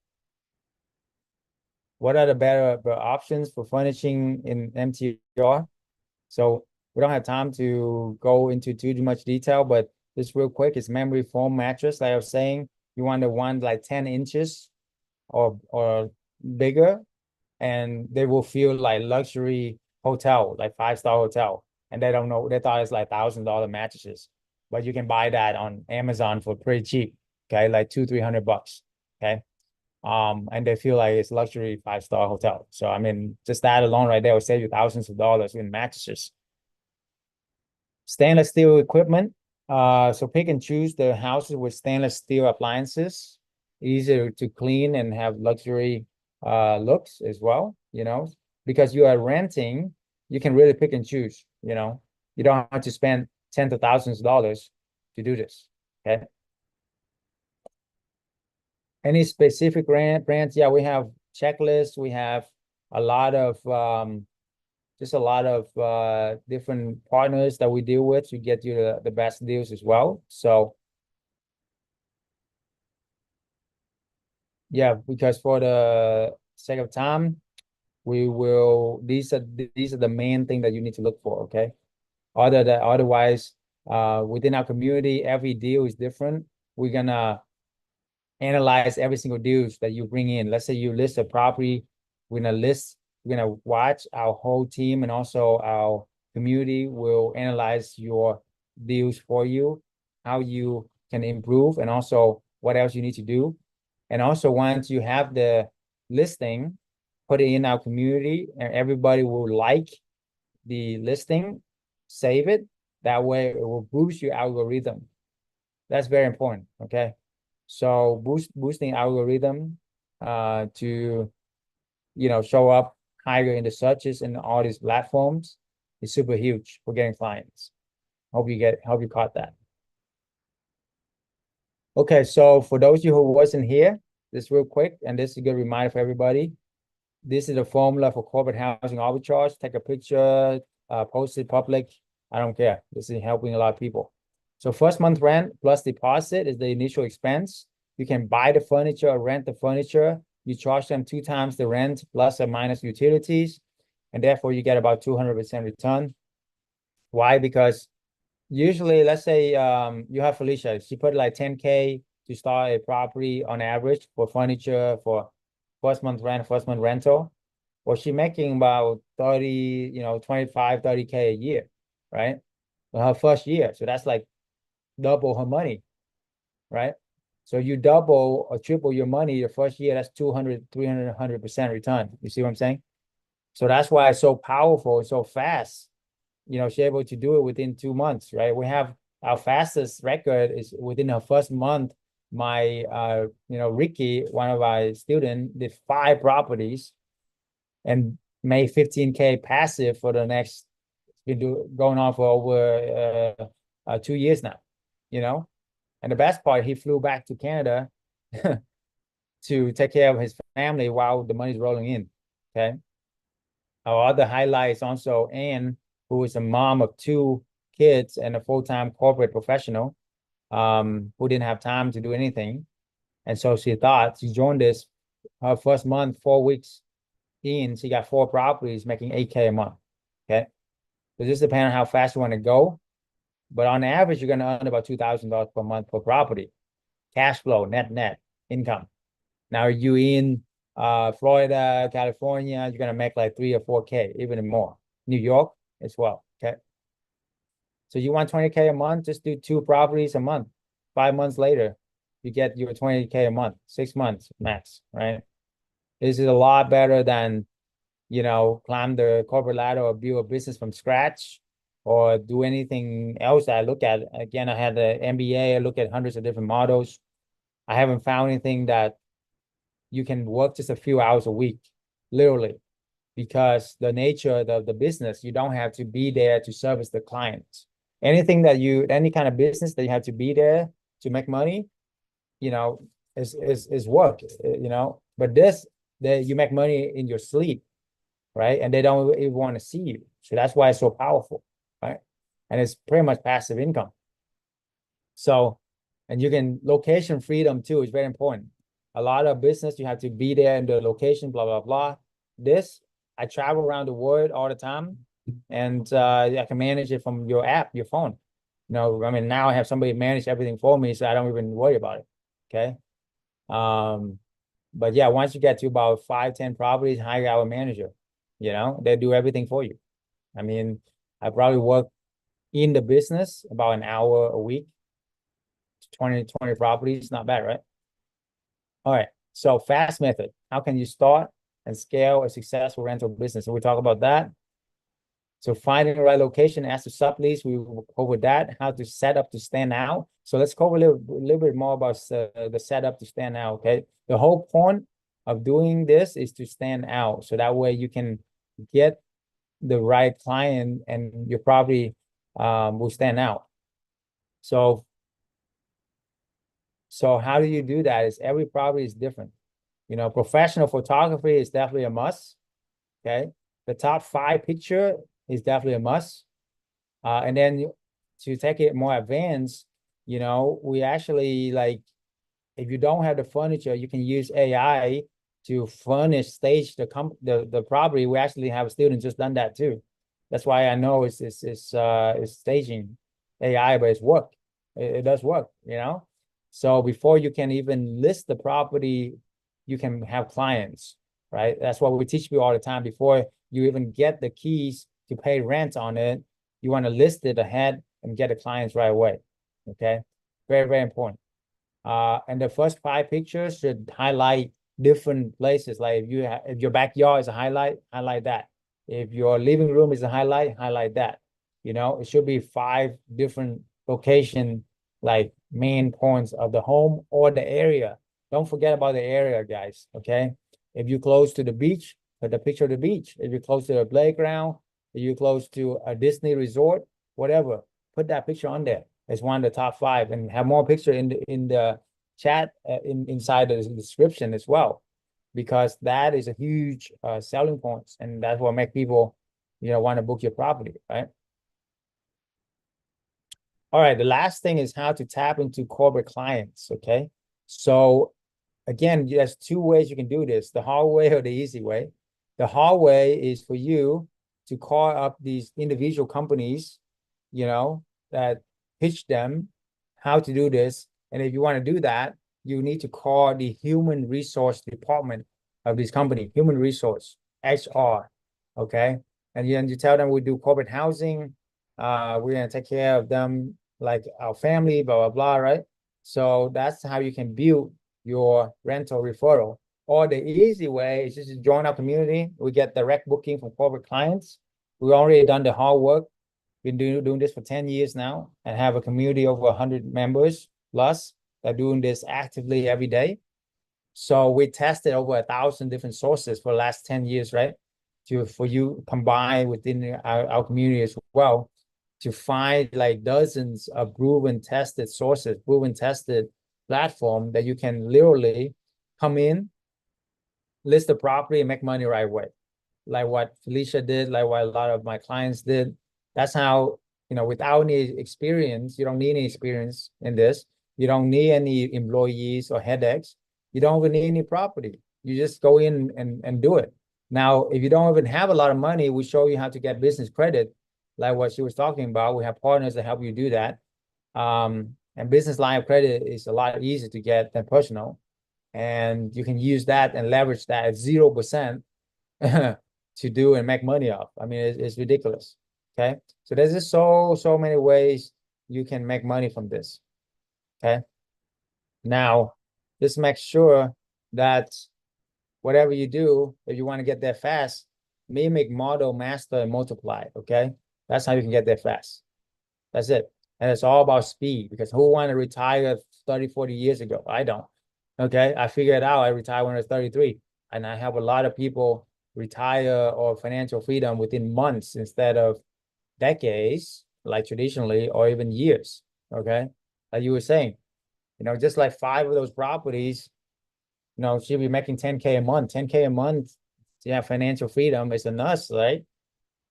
What are the better options for furnishing in MTR? So we don't have time to go into too much detail, but just real quick, it's memory foam mattress. Like I was saying, you want the one like 10 inches or bigger, and they will feel like luxury hotel, like 5-star hotel. And they don't know, they thought it's like $1,000 mattresses, but you can buy that on Amazon for pretty cheap. Okay, like $200-300. Okay. And they feel like it's luxury 5-star hotel. So I mean, just that alone right there will save you thousands of dollars in mattresses. Stainless steel equipment. So pick and choose the houses with stainless steel appliances, easier to clean and have luxury looks as well, because you are renting, you can really pick and choose, you don't have to spend tens of thousands of dollars to do this. Okay. Any specific brands? Yeah, we have checklists. We have a lot of just a lot of different partners that we deal with to get you the best deals as well. So yeah, because for the sake of time, these are the main thing that you need to look for, okay? Otherwise, within our community, every deal is different. We're gonna analyze every single deals that you bring in. Let's say you list a property, we're gonna watch our whole team, and also our community will analyze your deals for you, how you can improve, and also what else you need to do. And also once you have the listing, put it in our community, and everybody will like the listing. save it. That way it will boost your algorithm. That's very important, okay? So boosting algorithm to, you know, show up higher in the searches in all these platforms is super huge for getting clients. Hope you caught that. Okay, so for those of you who wasn't here, this real quick, and this is a good reminder for everybody. This is the formula for corporate housing arbitrage. Take a picture, post it public. I don't care. This is helping a lot of people. So first month rent plus deposit is the initial expense. You can buy the furniture or rent the furniture. You charge them 2 times the rent plus or minus utilities, and therefore you get about 200% return. Why? Because usually, let's say you have Felicia, she put like 10K to start a property on average for furniture, for first month rent, first month rental. Well, she making about 30, 25, 30K a year, right? For her first year. So that's like double her money, right? So you double or triple your money your first year, that's 200, 300, 100% return. You see what I'm saying? So that's why it's so powerful and so fast. She's able to do it within 2 months, right? We have our fastest record is within her first month. My, Ricky, one of our students, did 5 properties and made 15K passive for the next, it's been going on for over 2 years now, And the best part, he flew back to Canada to take care of his family while the money's rolling in, okay? Our other highlights also Anne, who is a mom of 2 kids and a full-time corporate professional, who didn't have time to do anything. And so she joined this, her first month, 4 weeks in, she got 4 properties making 8K a month, okay? So this depends on how fast you want to go. But on average, you're going to earn about $2,000 per month per property. Cash flow, net income. Now you in Florida, California, you're going to make like 3 or 4K, even more. New York as well, okay? So you want 20K a month, just do 2 properties a month. 5 months later, you get your 20K a month, 6 months max, right? This is a lot better than, climb the corporate ladder or build a business from scratch or do anything else that I look at. Again, I had the MBA, I look at hundreds of different models. I haven't found anything that you can work just a few hours a week, literally, because the nature of the business, you don't have to be there to service the clients. Any kind of business that you have to be there to make money, is work, But that you make money in your sleep, right? And they don't even want to see you. So that's why it's so powerful, right? And it's pretty much passive income. So, and you can location freedom too is very important. A lot of business, you have to be there in the location, blah, blah, blah. I travel around the world all the time, and I can manage it from your app, your phone. Now I have somebody manage everything for me, so I don't even worry about it. Okay. But yeah, once you get to about 5, 10 properties, hire our manager. They do everything for you. I probably work in the business about an hour a week, 20 properties, not bad, right? All right. So fast method. How can you start and scale a successful rental business? So we talk about that. So finding the right location as to sublease, we will cover that. How to set up to stand out. So let's cover a little bit more about the setup to stand out. Okay. The whole point of doing this is to stand out. So that way you can get the right client and your property will stand out. So how do you do that? Is every property is different. Professional photography is definitely a must. Okay. The top 5 picture is definitely a must. And then to take it more advanced, we actually if you don't have the furniture, you can use AI to stage the property. We actually have a student just done that too. That's why I know it's staging AI, but it's work. It does work, So before you can even list the property, you can have clients, right? That's what we teach people all the time. Before you even get the keys to pay rent on it, you want to list it ahead and get the clients right away. Okay, very, very important. And the first 5 pictures should highlight different places. Like if your backyard is a highlight that. If your living room is a highlight that. You know, it should be 5 different location, like main points of the home or the area. Don't forget about the area, guys. Okay. If you're close to the beach, put the picture of the beach. If you're close to the playground, if you're close to a Disney resort, whatever, put that picture on there. It's one of the top 5, and have more picture in the chat inside the description as well, because that is a huge selling points, and that's what make people, want to book your property, right? All right, the last thing is how to tap into corporate clients. Okay, so again, there's 2 ways you can do this: the hard way or the easy way. The hard way is for you to call up these individual companies, that pitch them how to do this. And if you want to do that, you need to call the human resource department of this company, human resource, HR. Okay. And then you tell them we do corporate housing. We're going to take care of them like our family, blah, blah, blah, right? So that's how you can build your rental referral. Or the easy way is just to join our community. We get direct booking from corporate clients. We already done the hard work. Been doing this for 10 years now, and have a community over 100 members plus that are doing this actively every day. So we tested over 1,000 different sources for the last 10 years, right? For you combine within our community as well, to find like dozens of proven tested sources, proven tested platform that you can literally come in, list the property, and make money right away. Like what Felicia did, like what a lot of my clients did. That's how, without any experience, you don't need any experience in this. You don't need any employees or headaches. You don't even need any property. You just go in and do it. Now, if you don't even have a lot of money, we show you how to get business credit, like what she was talking about. We have partners that help you do that. And business line of credit is a lot easier to get than personal. And you can use that and leverage that at 0% to do and make money off. I mean, it's ridiculous. Okay. So there's just so many ways you can make money from this. Okay. Now, just make sure that whatever you do, if you want to get there fast, mimic, model, master, and multiply. Okay. That's how you can get there fast. That's it. And it's all about speed, because who want to retire 30, 40 years ago? I don't. Okay. I figured out I retired when I was 33, and I have a lot of people retire or financial freedom within months instead of decades, like traditionally, or even years. Okay. Like you were saying, just like 5 of those properties, she'll be making 10K a month. 10K a month to have financial freedom is a nuts, right?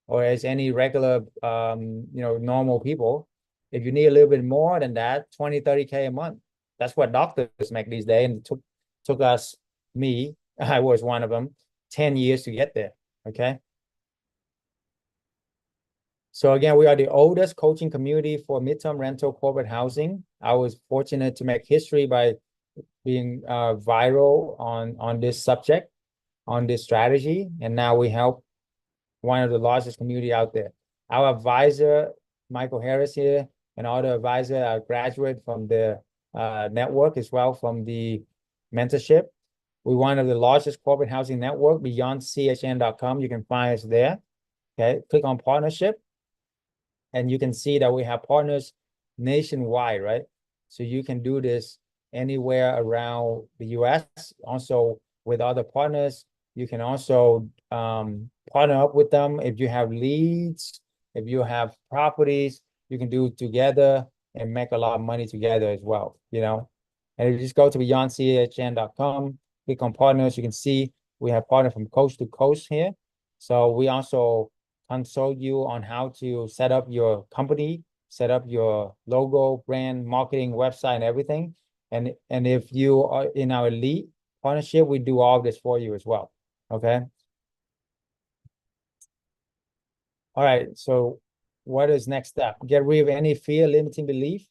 Or as any regular, normal people. If you need a little bit more than that, 20, 30K a month. That's what doctors make these days. And it took us, I was one of them, 10 years to get there. Okay. So again, we are the oldest coaching community for midterm rental corporate housing. I was fortunate to make history by being viral on this subject, on this strategy. And now we help one of the largest community out there. Our advisor, Michael Harris here, and other advisor are graduate from the network as well, from the mentorship. We're one of the largest corporate housing network, beyondchn.com. You can find us there. Okay, click on partnership, and you can see that we have partners nationwide, right? So you can do this anywhere around the US. Also with other partners, you can also partner up with them. If you have leads, if you have properties, you can do it together and make a lot of money together as well, And if you just go to beyondchn.com, click on partners, you can see we have partners from coast to coast here. So we also consult you on how to set up your company, set up your logo, brand, marketing, website, and everything. And if you are in our elite partnership, we do all of this for you as well. Okay. All right. So what is next step? Get rid of any fear, limiting belief.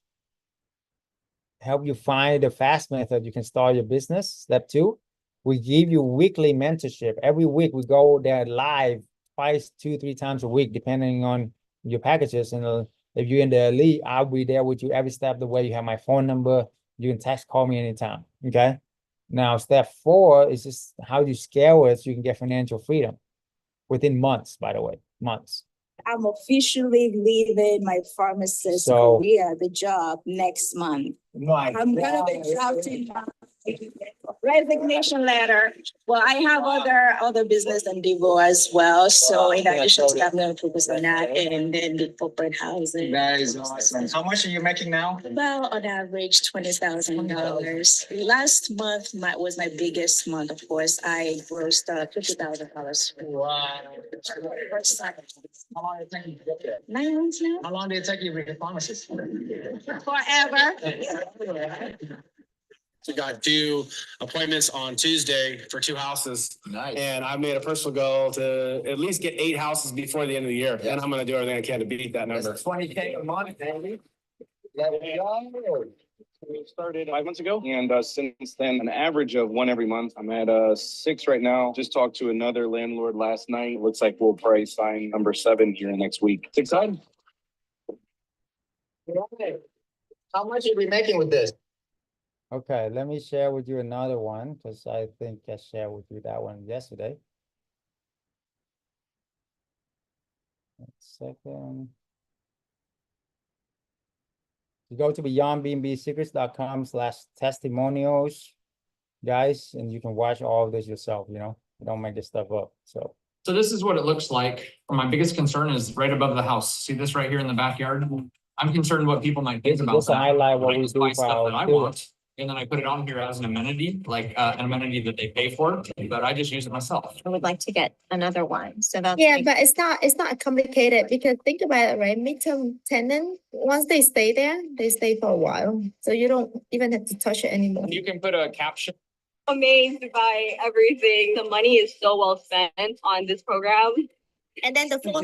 Help you find the fast method you can start your business. Step 2, we give you weekly mentorship. Every week we go there live twice, 2, 3 times a week, depending on your packages. And if you're in the elite, I'll be there with you every step of the way. You have my phone number. You can text, call me anytime. Okay. Now, step 4 is just how you scale it so you can get financial freedom within months, by the way, months. I'm officially leaving my pharmacist So- career, the job, next month. I'm gonna be drafting my resignation letter. Well, I have other business endeavor as well. So in addition to that, I'm gonna focus on that and then the corporate housing. That is awesome. How much are you making now? Well, on average, $20,000. Last month was my biggest month. Of course, I grossed $50,000. Wow. How long did it take you to get there? 9 months now. How long did it take you to be a pharmacist? Forever. We got 2 appointments on Tuesday for 2 houses. Nice. And I made a personal goal to at least get 8 houses before the end of the year. Yeah. And I'm gonna do everything I can to beat that number. That's 20K a month, baby. There we go. We started 5 months ago, and since then, an average of 1 every month. I'm at 6 right now. Just talked to another landlord last night. Looks like we'll probably sign number 7 here next week. It's exciting. How much are we making with this? Okay, let me share with you another one, because I think I shared with you that one yesterday. One second. You go to beyondbnbsecrets.com/testimonials, guys, and you can watch all of this yourself, you know, don't make this stuff up, so. So this is what it looks like. My biggest concern is right above the house. See this right here in the backyard? I'm concerned what people might think about Just to that. highlight what I we just do buy for stuff our that I students. want, and then I put it on here as an amenity, like an amenity that they pay for, but I just use it myself. I would like to get another one, so that's. Yeah, like- but it's not complicated because think about it, right? Midterm tenant, once they stay there, they stay for a while. So you don't even have to touch it anymore. You can put a caption. Amazed by everything. The money is so well spent on this program. And then the full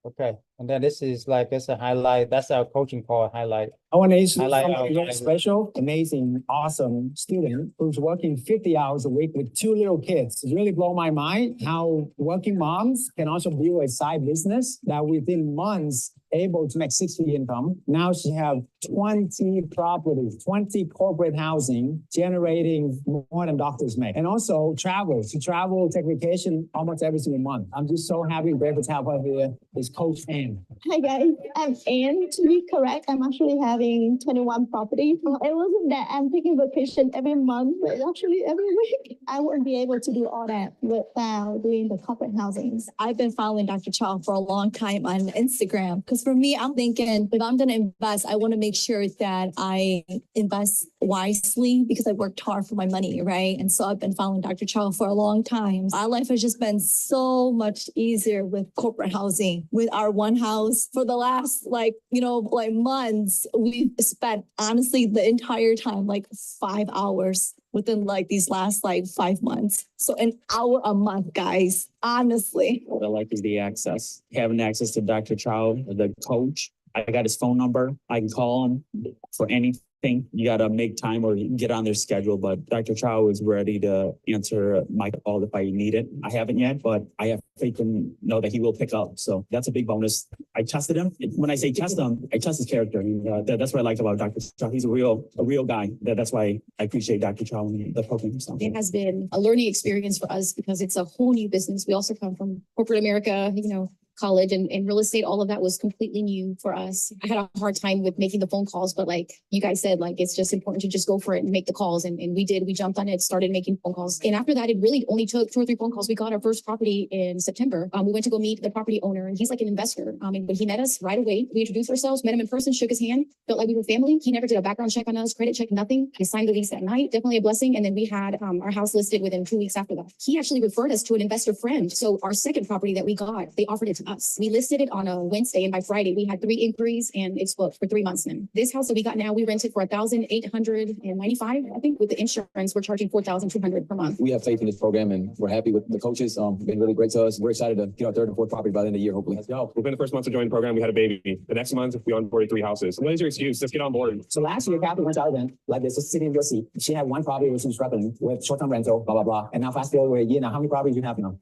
Okay, and then this is like, it's a highlight, that's our coaching call highlight. I want to introduce Highlight someone our- very special, amazing, awesome student who's working 50 hours a week with 2 little kids. It really blow my mind how working moms can also build a side business that within months able to make 6-figure income. Now she have 20 properties, 20 corporate housing, generating more than doctors make. And also travel. She travel, take vacation almost every single month. I'm just so happy and grateful to have her here. Is Coach Ann. Hi guys, I'm Anne. To be correct, I'm actually having 21 properties. It wasn't that I'm taking vacation every month, but actually every week. I wouldn't be able to do all that without doing the corporate housings. I've been following Dr. Chau for a long time on Instagram because for me, I'm thinking if I'm going to invest, I want to make sure that I invest wisely because I worked hard for my money, right? And so I've been following Dr. Chau for a long time. Our life has just been so much easier with corporate housing, with our one house. For the last months, we've spent honestly the entire time, 5 hours within these last 5 months. So an hour a month, guys, honestly. What I like is the access, having access to Dr. Chau, the coach. I got his phone number. I can call him for anything. You got to make time or get on their schedule, but Dr. Chau is ready to answer my call if I need it. I haven't yet, but I have faith and know that he will pick up. So that's a big bonus. I trusted him. When I say trust him, I trust his character. And, that's what I like about Dr. Chau. He's a real guy. That's why I appreciate Dr. Chau and the program. It has been a learning experience for us because it's a whole new business. We also come from corporate America, college and real estate. All of that was completely new for us. I had a hard time with making the phone calls, but you guys said, it's just important to just go for it and make the calls. And we did. We jumped on it, started making phone calls. And after that, it really only took 2 or 3 phone calls. We got our first property in September. We went to go meet the property owner, and he's like an investor. And when he met us right away, we introduced ourselves, met him in person, shook his hand, felt like we were family. He never did a background check on us, credit check, nothing. He signed the lease that night. Definitely a blessing. And then we had our house listed within 2 weeks after that. He actually referred us to an investor friend. So our second property that we got, they offered it to us. We listed it on a Wednesday, and by Friday we had 3 inquiries, and it's booked for 3 months now. This house that we got now, we rented for $1,895. I think with the insurance, we're charging $4,200 per month. We have faith in this program, and we're happy with the coaches. Been really great to us. We're excited to get our 3rd and 4th property by the end of the year, hopefully. Let's go. Within the first month of joining the program, we had a baby. The next month, we onboarded 3 houses. What is your excuse? Let's get on board. So last year, Kathy went to our event like this, just sitting in your seat. She had 1 property which she was struggling with short-term rental, blah, blah, blah. And now fast forward, we're a year now. How many properties do you have now?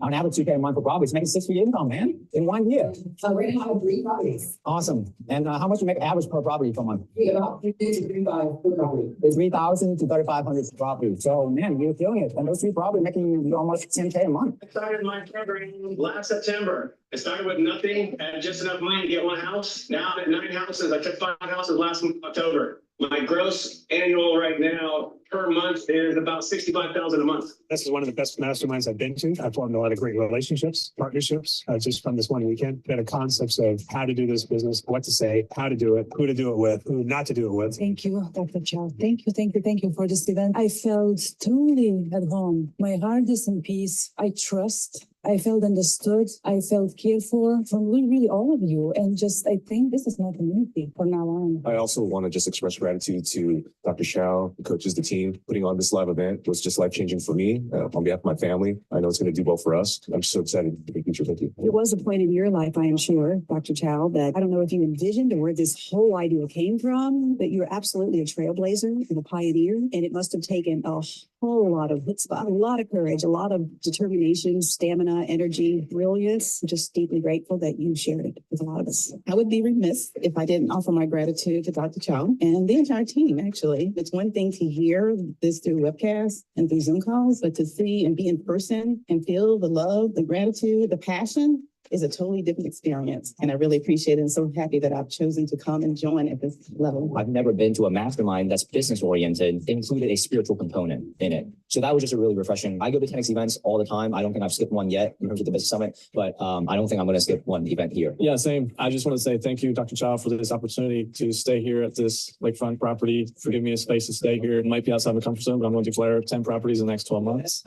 On average, 2K a month for properties, making 6-figure income. wow, man, in 1 year. Right now, 3 properties. Awesome. And how much you make average per property per month? We about 50 to 35 per property. 3,000 to 3,500 per property. So man, you're killing it. And those 3 properties making you almost 10K a month. I started my program last September. I started with nothing, had just enough money to get 1 house. Now I'm at 9 houses. I took 5 houses last October. My gross annual right now per month is about 65,000 a month. This is one of the best masterminds I've been to. I've formed a lot of great relationships, partnerships, just from this one weekend. Better concepts of how to do this business, what to say, how to do it, who to do it with, who not to do it with. Thank you, Dr. Chau. Thank you for this event. I felt truly at home. My heart is in peace. I trust. I felt understood. I felt cared for from really all of you. And just, I think this is my community from now on. I also want to just express gratitude to Dr. Chau, the coaches, the team. Putting on this live event was just life-changing for me, on behalf of my family. I know it's going to do well for us. I'm so excited for the future. Thank you. It was a point in your life, I am sure, Dr. Chau, that I don't know if you envisioned or where this whole idea came from, but you're absolutely a trailblazer and a pioneer. And it must have taken a whole lot of chutzpah, a lot of courage, a lot of determination, stamina, energy, brilliance. I'm just deeply grateful that you shared it with a lot of us. I would be remiss if I didn't offer my gratitude to Dr. Chau and the entire team, actually. It's one thing to hear this through webcasts and through Zoom calls, but to see and be in person and feel the love, the gratitude, the passion is a totally different experience. And I really appreciate it. And so happy that I've chosen to come and join at this level. I've never been to a mastermind that's business oriented, included a spiritual component in it. So that was just a really refreshing. I go to 10X events all the time. I don't think I've skipped one yet in terms of the business summit, but I don't think I'm going to skip one event here. Yeah, same. I just want to say thank you, Dr. Chau, for this opportunity to stay here at this lakefront property, for giving me a space to stay here. It might be outside my comfort zone, but I'm going to declare 10 properties in the next 12 months.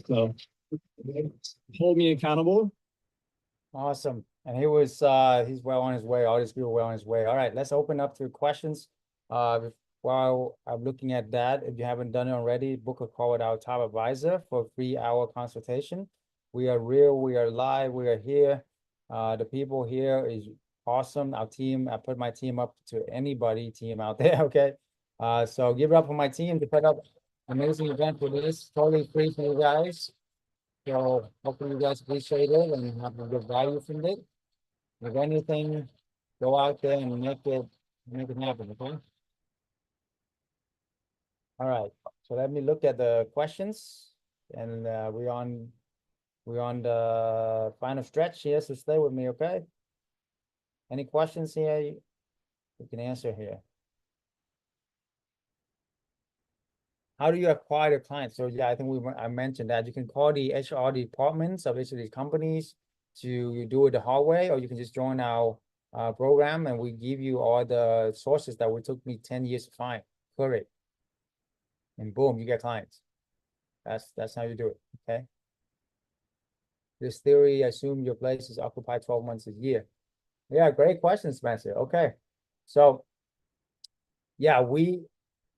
So hold me accountable. Awesome. And he's well on his way. All these people are well on his way. All right, let's open up to questions. While I'm looking at that, if you haven't done it already, book a call with our top advisor for a 3-hour consultation. We are real, we are live, we are here. The people here is awesome. Our team, I put my team up to anybody team out there, okay? So give it up for my team to put up an amazing event for this. Totally free for you guys. So hopefully you guys appreciate it and have a good value from it. If anything, go out there and make it happen, okay? All right, so let me look at the questions, and we're on the final stretch here, so stay with me, okay? Any questions here you can answer here? How do you acquire the clients? So yeah, I think I mentioned that you can call the HR departments of each of these companies to do it the hard way, or you can just join our program, and we give you all the sources that would took me 10 years to find. Correct. And boom, you get clients. That's how you do it, okay? This theory, assume your place is occupied 12 months a year. Yeah, great question, Spencer. Okay, so yeah,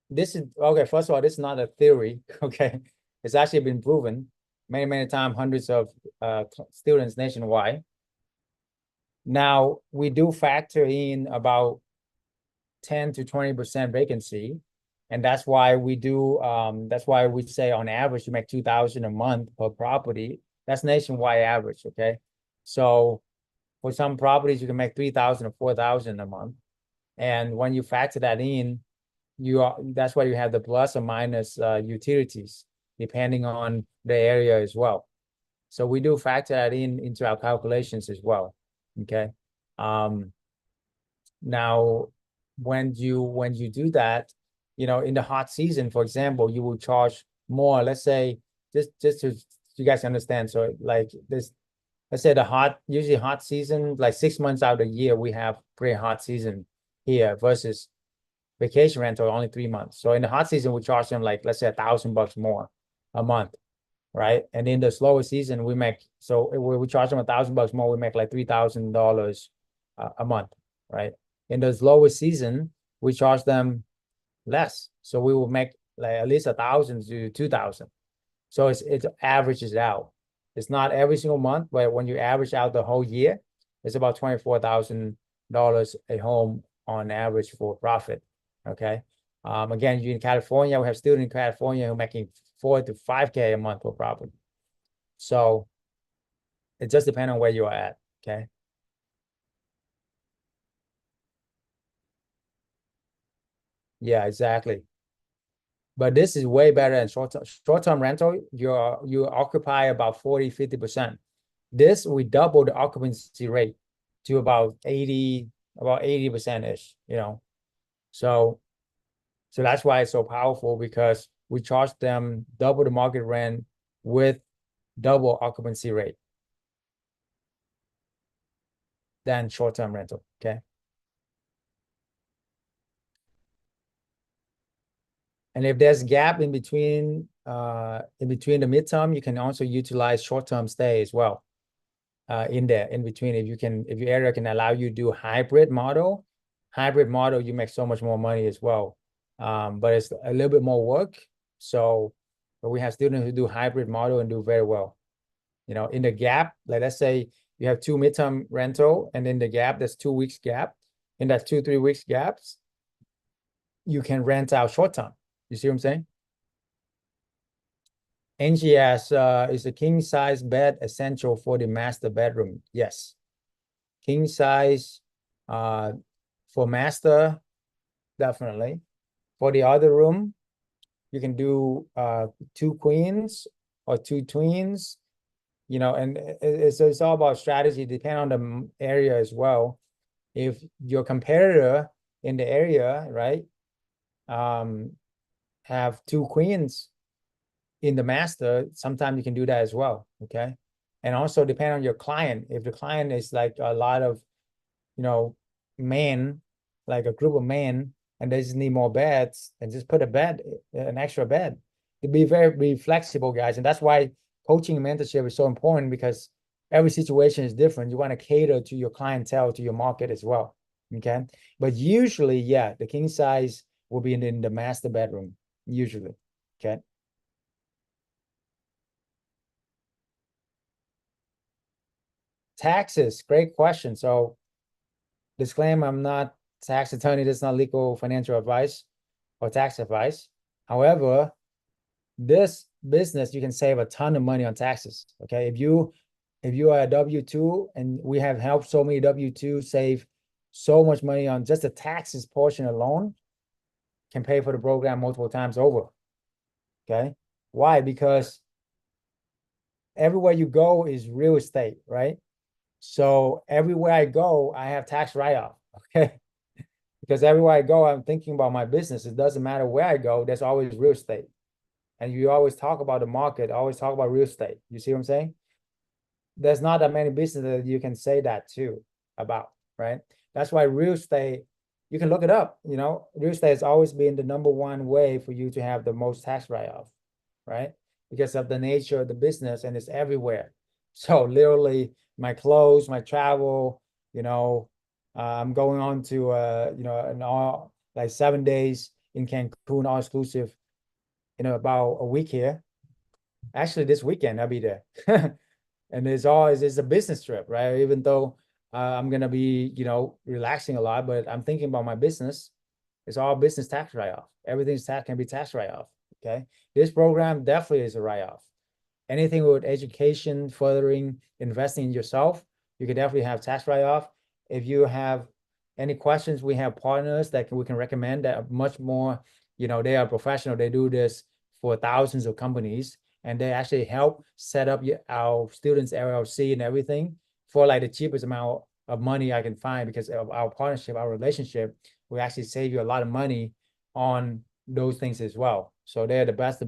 this is, okay, first of all, this is not a theory, okay? It's actually been proven many times, hundreds of students nationwide. Now, we do factor in about 10 to 20% vacancy. And that's why we do, that's why we say on average, you make $2,000 a month per property. That's nationwide average, okay? So for some properties, you can make $3,000 or $4,000 a month. And when you factor that in, that's why you have the plus or minus utilities, depending on the area as well. So we do factor that into our calculations as well, okay? Now, when you do that, you know, in the hot season, for example, you will charge more. Let's say, just to you guys understand. So like this, let's say usually hot season, like 6 months out of the year, we have pretty hot season here versus vacation rental only 3 months. So in the hot season, we charge them like, let's say $1,000 more a month, right? And in the slower season, we charge them $1,000 more, we make like $3,000 a month, right? In the lower season, we charge them less, so we will make like at least 1,000 to 2,000. So it averages out. It's not every single month, but when you average out the whole year, it's about $24,000 a home on average for profit. Okay. Again, you in California, we have students in California who are making $4,000 to $5,000 a month for property. So It just depends on where you are at, okay? Yeah, exactly. But this is way better than short-term rental. You occupy about 40, 50%. This, we double the occupancy rate to about 80%-ish, you know. So that's why it's so powerful, because we charge them double the market rent with double occupancy rate than short-term rental, okay? And if there's gap in between the midterm, you can also utilize short-term stay as well. In there, in between, if your area can allow you to do hybrid model, you make so much more money as well. But it's a little bit more work. So, but we have students who do hybrid model and do very well. You know, in the gap, like let's say you have 2 midterm rental, and in the gap, there's 2 weeks gap. In that 2-3 weeks gaps, you can rent out short term. You see what I'm saying? Angie asks, is a king size bed essential for the master bedroom? Yes. King size for master, definitely. For the other room, you can do 2 queens or 2 twins, you know, and it's all about strategy, depending on the area as well. If your competitor in the area, right, have 2 queens in the master, sometimes you can do that as well, okay? And also depend on your client. If the client is like a lot of, you know, men, like a group of men, and they just need more beds, and just put an extra bed. Be flexible, guys. And that's why coaching and mentorship is so important, because every situation is different. You want to cater to your clientele, to your market as well, okay? But usually, yeah, the king size will be in the master bedroom, usually, okay? Taxes, great question. So disclaimer, I'm not tax attorney. This is not legal financial advice or tax advice. However, this business, you can save a ton of money on taxes, okay? If you are a W-2, and we have helped so many W-2 save so much money on just the taxes portion alone, can pay for the program multiple times over, okay? Why? Because everywhere you go is real estate, right? So everywhere I go, I have tax write-off, okay? Because everywhere I go, I'm thinking about my business. It doesn't matter where I go, there's always real estate. And you always talk about the market, always talk about real estate. You see what I'm saying? There's not that many businesses that you can say that to about, right? That's why real estate, you can look it up, you know, real estate has always been the #1 way for you to have the most tax write-off, right? Because of the nature of the business, and it's everywhere. So literally my clothes, my travel, you know, I'm going on to, you know, an all like 7 days in Cancun, all exclusive, you know, about a week here. Actually, this weekend I'll be there. And it's a business trip, right? Even though I'm gonna be, you know, relaxing a lot, but I'm thinking about my business. It's all business tax write-off. Everything's can be tax write-off. Okay. This program definitely is a write-off. Anything with education, furthering, investing in yourself, you can definitely have tax write-off. If you have any questions, we have partners that we can recommend that are much more, you know, they are professional. They do this for thousands of companies, and they actually help set up our students' LLC and everything for like the cheapest amount of money I can find, because of our partnership, our relationship. We actually save you a lot of money on those things as well. So they're the best,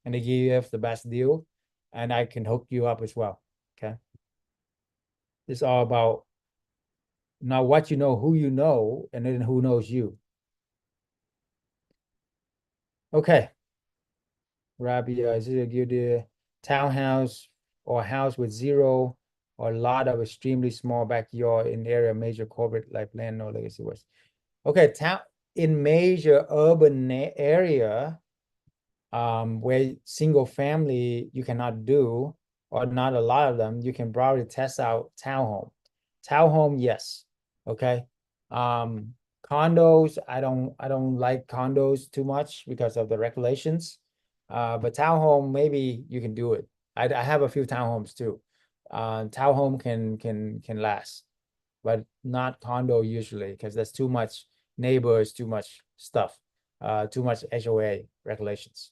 and they give you the best deal, and I can hook you up as well. Okay. It's all about now what you know, who you know, and then who knows you. Okay. Rabia, is it a good townhouse or house with zero or a lot of extremely small backyard in area major corporate like land or legacy west? Okay, town in major urban area, where single family you cannot do, or not a lot of them, you can probably test out townhome. Townhome, yes. Okay. Condos, I don't like condos too much because of the regulations. But townhome, maybe you can do it. I have a few townhomes too. townhome can last, but not condo usually because there's too much neighbors, too much stuff, too much HOA regulations.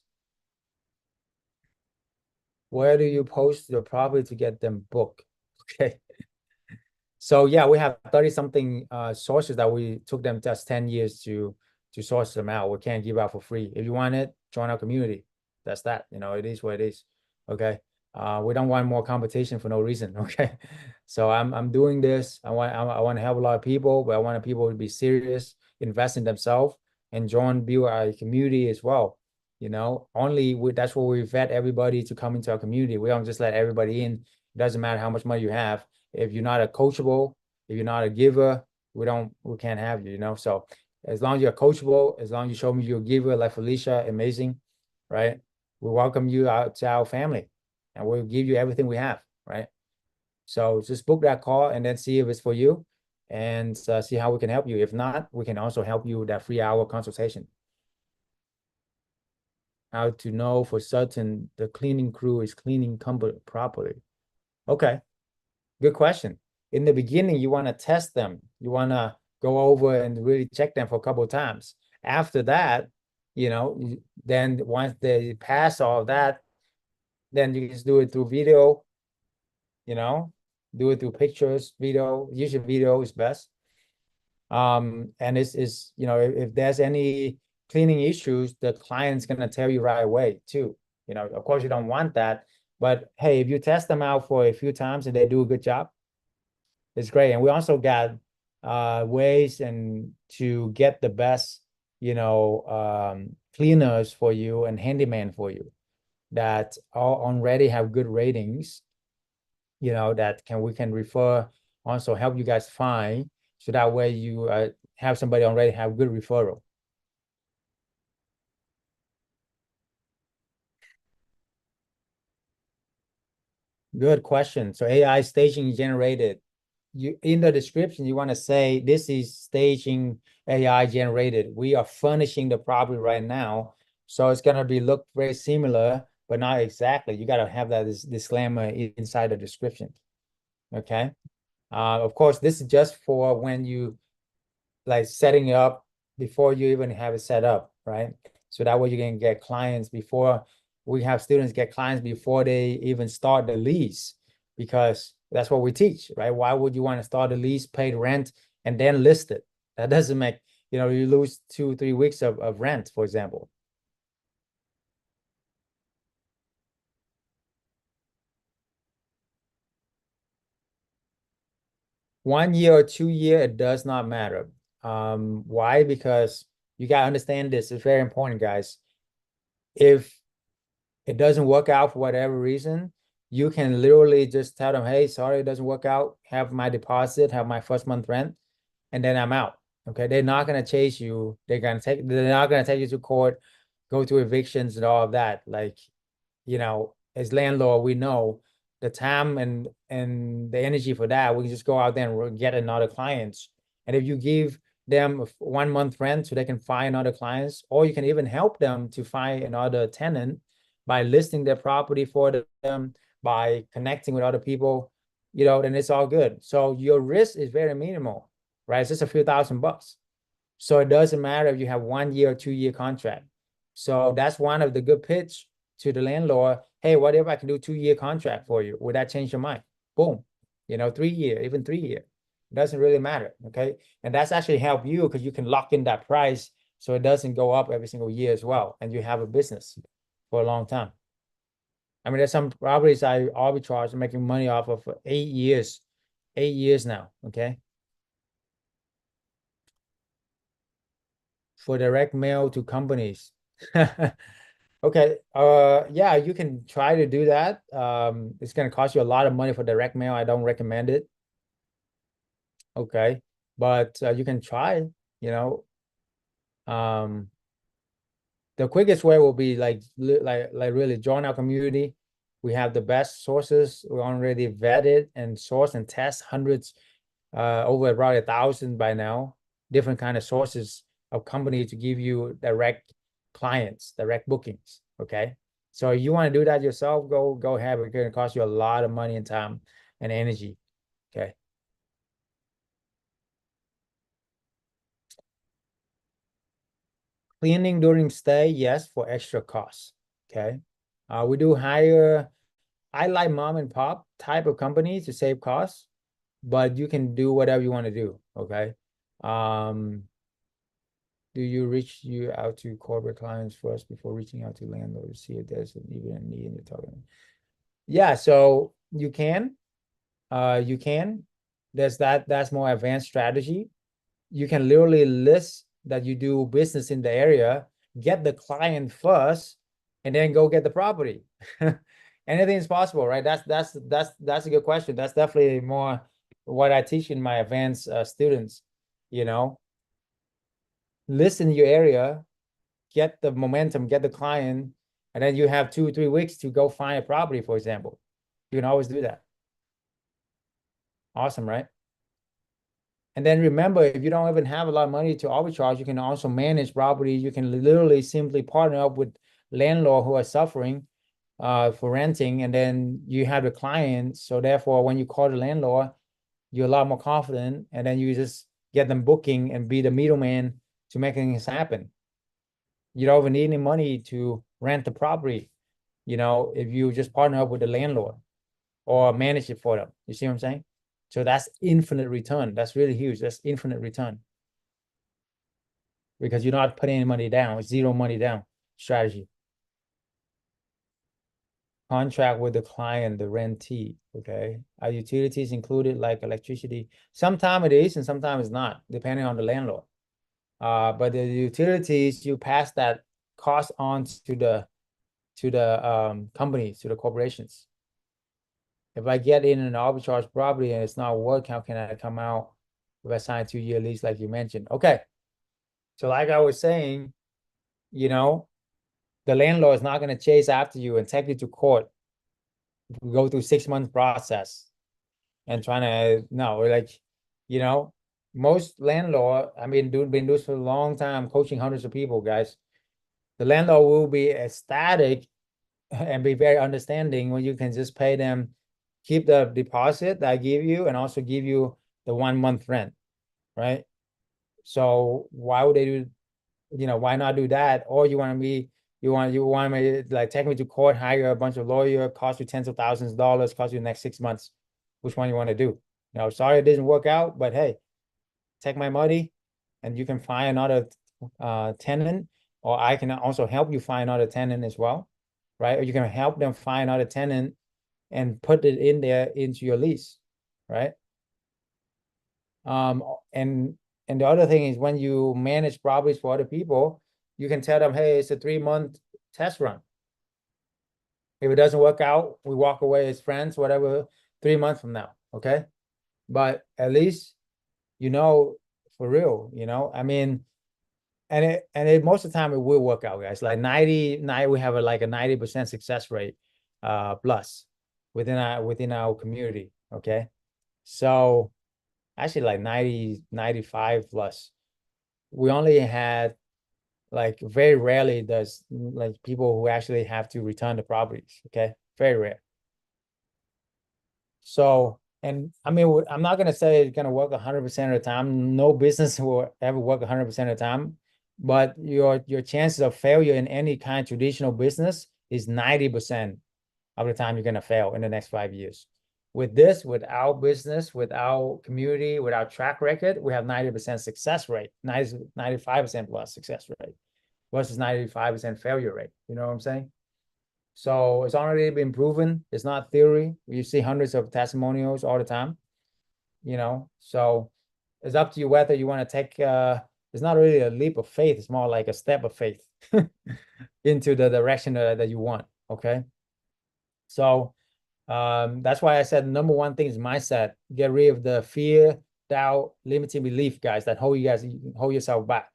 Where do you post your property to get them booked? Okay. So yeah, we have 30 something sources that we took them just 10 years to source them out. We can't give out for free. If you want it, join our community. That's that. You know, it is what it is. Okay. We don't want more competition for no reason. Okay. So I'm doing this. I want to help a lot of people, but I want people to be serious, invest in themselves, and build our community as well. You know, that's where we vet everybody to come into our community. We don't just let everybody in. It doesn't matter how much money you have. If you're not a coachable, if you're not a giver, we can't have you, you know? So as long as you're coachable, as long as you show me you're a giver like Felicia, amazing, right? We welcome you out to our family and we'll give you everything we have, right? So just book that call and then see if it's for you and see how we can help you. If not, we can also help you with that 3-hour consultation. How to know for certain the cleaning crew is cleaning properly. Okay. Good question. In the beginning, you want to test them. You want to go over and really check them for a couple of times. After that, you know, then once they pass all of that, then you just do it through video, you know, do it through pictures, video. Usually video is best. And it's you know, if there's any cleaning issues, the client's going to tell you right away too. You know, of course you don't want that, but hey, if you test them out for a few times and they do a good job, it's great. And we also got ways and to get the best, you know, cleaners for you and handyman for you that already have good ratings, you know, that we can refer, also help you guys find, so that way you have somebody already have good referral. Good question. So AI staging generated. You in the description, you want to say this is staging AI generated. We are furnishing the property right now. So it's gonna look very similar, but not exactly. You gotta have that disclaimer inside the description. Okay. Of course, this is just for when you like setting it up before you even have it set up, right? So that way you can get clients before we have students get clients before they even start the lease, because that's what we teach, right? Why would you want to start the lease, pay the rent, and then list it? That doesn't make, you know, you lose 2-3 weeks of rent, for example. One year or 2 year, it does not matter. Why? Because you got to understand this. It's very important, guys. If it doesn't work out for whatever reason, you can literally just tell them, hey, sorry, it doesn't work out. Have my deposit, have my first month rent, and then I'm out. Okay. They're not going to chase you. They're not going to take you to court, go to evictions and all of that. Like, you know, as landlord, we know the time and the energy for that. We can just go out there and get another clients. And if you give them 1 month rent so they can find other clients, or you can even help them to find another tenant by listing their property for them, by connecting with other people, you know, then it's all good. So your risk is very minimal, right? It's just a few $1,000. So it doesn't matter if you have 1 year or 2 year contract. So that's one of the good pitch to the landlord. Hey, what if I can do 2 year contract for you? Would that change your mind? Boom. You know, 3 year, even 3 year. It doesn't really matter. Okay. And that's actually help you because you can lock in that price so it doesn't go up every single year as well. And you have a business for a long time. I mean, there's some properties I arbitrage making money off of for 8 years now. Okay. For direct mail to companies. Okay. Yeah, you can try to do that. It's going to cost you a lot of money for direct mail. I don't recommend it. Okay. But you can try, you know. The quickest way will be like really join our community. We have the best sources. We already vetted and sourced and test hundreds, over about 1,000 by now, different kind of sources of company to give you direct clients, direct bookings. Okay. So you want to do that yourself, go ahead. It's going to cost you a lot of money and time. and energy. Okay. Cleaning during stay, yes, for extra costs. Okay. We do hire, I like mom and pop type of companies to save costs, but you can do whatever you want to do. Okay. Do you reach out to corporate clients first before reaching out to landlords to see if there's even a need in your talking? Yeah, so you can. That's more advanced strategy. You can literally list that you do business in the area, get the client first, and then go get the property. Anything is possible, right? That's a good question. That's definitely more what I teach in my advanced students. You know, list in your area, get the momentum, get the client, and then you have 2 or 3 weeks to go find a property, for example. You can always do that. Awesome, right? And then remember, if you don't even have a lot of money to arbitrage, you can also manage property. You can literally simply partner up with landlord who are suffering for renting, and then you have the client. So therefore, when you call the landlord, you're a lot more confident, and then you just get them booking and be the middleman to make things happen. You don't even need any money to rent the property, if you just partner up with the landlord or manage it for them. You see what I'm saying? So that's infinite return. That's really huge. That's infinite return. Because you're not putting any money down. It's zero money down strategy. Contract with the client, the rentee. Okay. Are utilities included like electricity? Sometimes it is and sometimes it's not, depending on the landlord. But the utilities, you pass that cost on to the companies, to the corporations. If I get in an arbitrage property and it's not working, how can I come out if I sign a 2-year lease like you mentioned? Okay. So like I was saying, the landlord is not going to chase after you and take you to court. Go through 6 month process and trying to, no, most landlord, I mean, been doing this for a long time, coaching hundreds of people, guys. The landlord will be ecstatic and be very understanding when you can just pay them, keep the deposit that I give you, and also give you the 1 month rent, right? So why would they do, why not do that? Or you want me like take me to court, hire a bunch of lawyer, cost you tens of thousands of dollars, cost you the next 6 months. Which one you want to do? Sorry it didn't work out, but hey, take my money and you can find another tenant, or I can also help you find another tenant as well, right? Or you can help them find another tenant and put it in there into your lease, right? And the other thing is when you manage properties for other people, you can tell them, hey, it's a 3-month test run. If it doesn't work out, we walk away as friends, whatever, 3 months from now, okay? But at least, for real, I mean, and most of the time it will work out, guys. Like 99, we have a 90% success rate plus within our community, okay? So actually like 90, 95 plus. We only had very rarely does people who actually have to return the properties, okay? Very rare. So, and I mean, I'm not gonna say it's gonna work 100% of the time. No business will ever work 100% of the time, but your chances of failure in any kind of traditional business is 90% of the time you're gonna fail in the next 5 years. With this, with our business, with our community, with our track record, we have 90% success rate, 95% plus success rate versus 95% failure rate. You know what I'm saying? So it's already been proven. It's not theory. You see hundreds of testimonials all the time, so it's up to you whether you want to take, it's not really a leap of faith. It's more like a step of faith into the direction that you want. Okay. So that's why I said number one thing is mindset. Get rid of the fear, doubt, limiting belief, guys, that hold yourself back.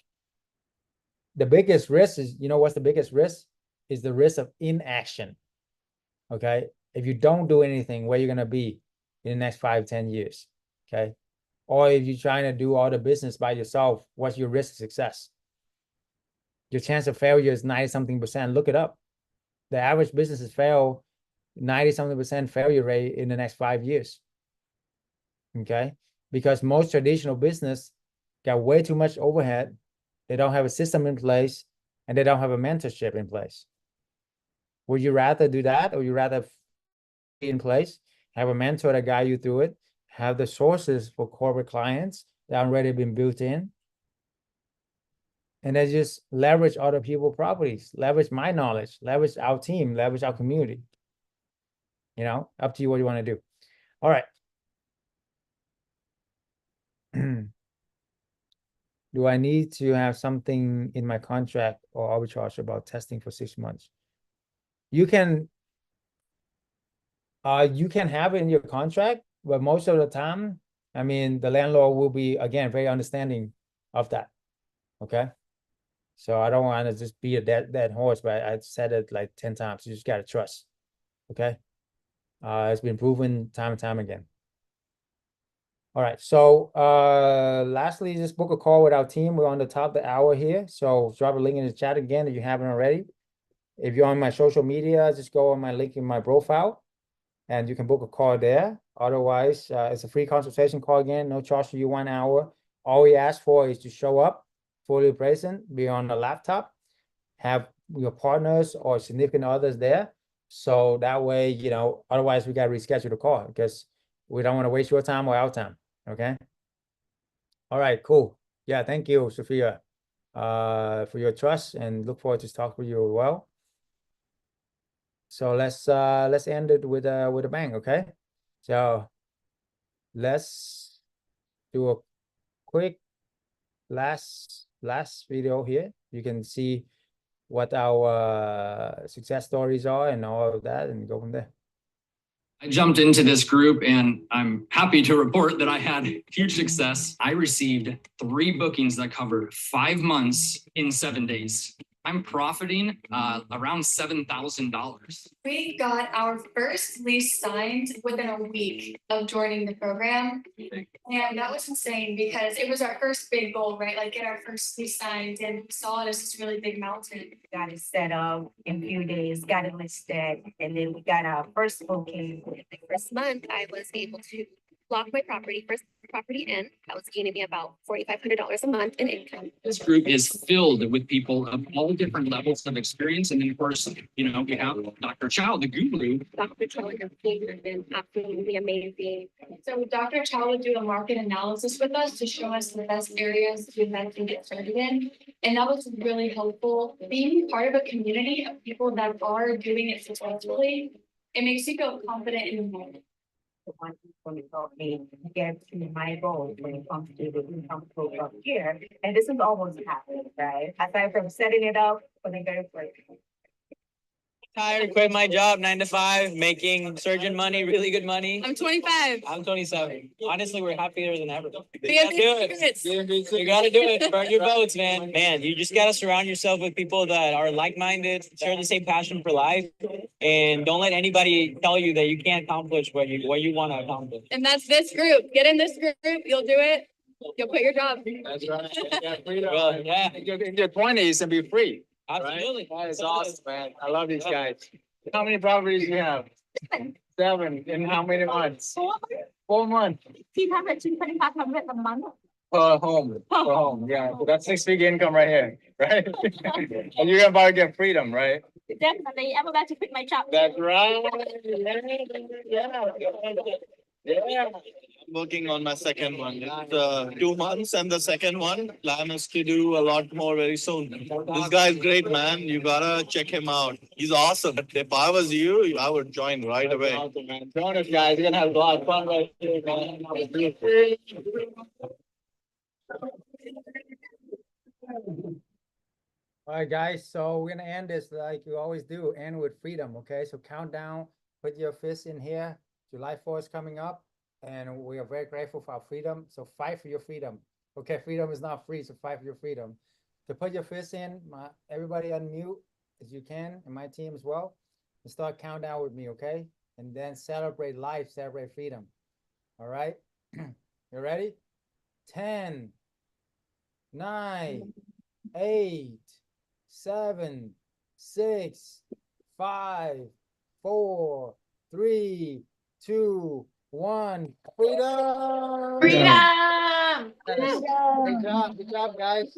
The biggest risk is, what's the biggest risk? Is the risk of inaction. Okay. If you don't do anything, where you're going to be in the next 5-10 years. Okay. Or if you're trying to do all the business by yourself, what's your risk of success? Your chance of failure is 90-something%. Look it up. The average businesses fail 90-something% failure rate in the next 5 years. okay? Because most traditional business got way too much overhead. They don't have a system in place, and they don't have a mentorship in place. Would you rather do that, or you rather be in place, have a mentor to guide you through it, have the sources for corporate clients that already been built in, and then just leverage other people's properties, leverage my knowledge, leverage our team, leverage our community. You know, up to you what you want to do. All right. Do I need to have something in my contract or arbitrage about testing for 6 months? You can have it in your contract, but most of the time, I mean, the landlord will be, again, very understanding of that. Okay. So I don't want to just be a dead horse, but I said it like 10 times. You just got to trust. Okay. It's been proven time and time again. All right. So lastly, just book a call with our team. We're on the top of the hour here. So drop a link in the chat again if you haven't already. If you're on my social media, just go on my link in my profile and you can book a call there. Otherwise, it's a free consultation call again, no charge to you, 1 hour. All we ask for is to show up fully present, be on a laptop, have your partners or significant others there. So that way, you know, otherwise we got to reschedule the call because we don't want to waste your time or our time. Okay. All right, cool. Yeah, thank you, Sophia, for your trust, and look forward to talking with you as well. So let's end it with a bang, okay? So let's do a quick last video here. You can see what our success stories are and all of that, and go from there. I jumped into this group and I'm happy to report that I had huge success. I received 3 bookings that covered 5 months in 7 days. I'm profiting around $7,000. We got our first lease signed within a week of joining the program. And that was insane because it was our first big goal, right? Like get our first lease signed, and we saw it as this really big mountain. Got it set up in a few days, got it listed, and then we got our first booking. The first month, I was able to lock my first property in. That was gaining me about $4,500 a month in income. This group is filled with people of all different levels of experience. And then, of course, you know, we have Dr. Chau, the guru. Dr. Chau and her team have been absolutely amazing. So Dr. Chau would do a market analysis with us to show us the best areas to invest and get started in. And that was really helpful. Being part of a community of people that are doing it successfully, it makes you feel confident in the moment. The one who helped me get to my goal when it comes to the income program here. And this is almost happening, right? Aside from setting it up for the very first. Tired, quit my job, 9 to 5, making surgeon money, really good money. I'm 25. I'm 27. Honestly, we're happier than ever. You Yeah, gotta do it. You gotta do it. Burn your boats, man. Man, you just gotta surround yourself with people that are like-minded, share the same passion for life, and don't let anybody tell you that you can't accomplish what you want to accomplish. And that's this group. Get in this group, you'll do it. You'll quit your job. That's right. Well, yeah. In your 20s and be free. Absolutely. Right? That is awesome, man. I love these guys. How many properties do you have? 7. In how many months? 4 months. 2,500 a month. Per home. Per home. Yeah. So that's 6-figure income right here. Right? And you're about to get freedom, right? Definitely. I'm about to quit my job. That's right. Yeah. Working on my second one. It's 2 months, and the second one plan is to do a lot more very soon. This guy's great, man. You gotta check him out. He's awesome. If I was you, I would join right away. Awesome, man. Join us, guys. You're gonna have a lot of fun right here, man. All right, guys. So we're gonna end this like we always do, end with freedom. Okay, so count down, put your fist in here. July 4th is coming up, and we are very grateful for our freedom. So fight for your freedom. Okay, freedom is not free, so fight for your freedom. To put your fist in, everybody unmute as you can, and my team as well, and start countdown with me, okay? And then celebrate life, celebrate freedom. All right, you ready? 10, 9, 8, 7, 6, 5, 4, 3, 2, one. Freedom! Freedom! Good job, guys.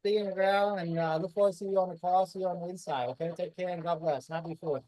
Stay in the ground and look forward to see you on the call, see you on the inside. Okay, take care and God bless. Happy 4th.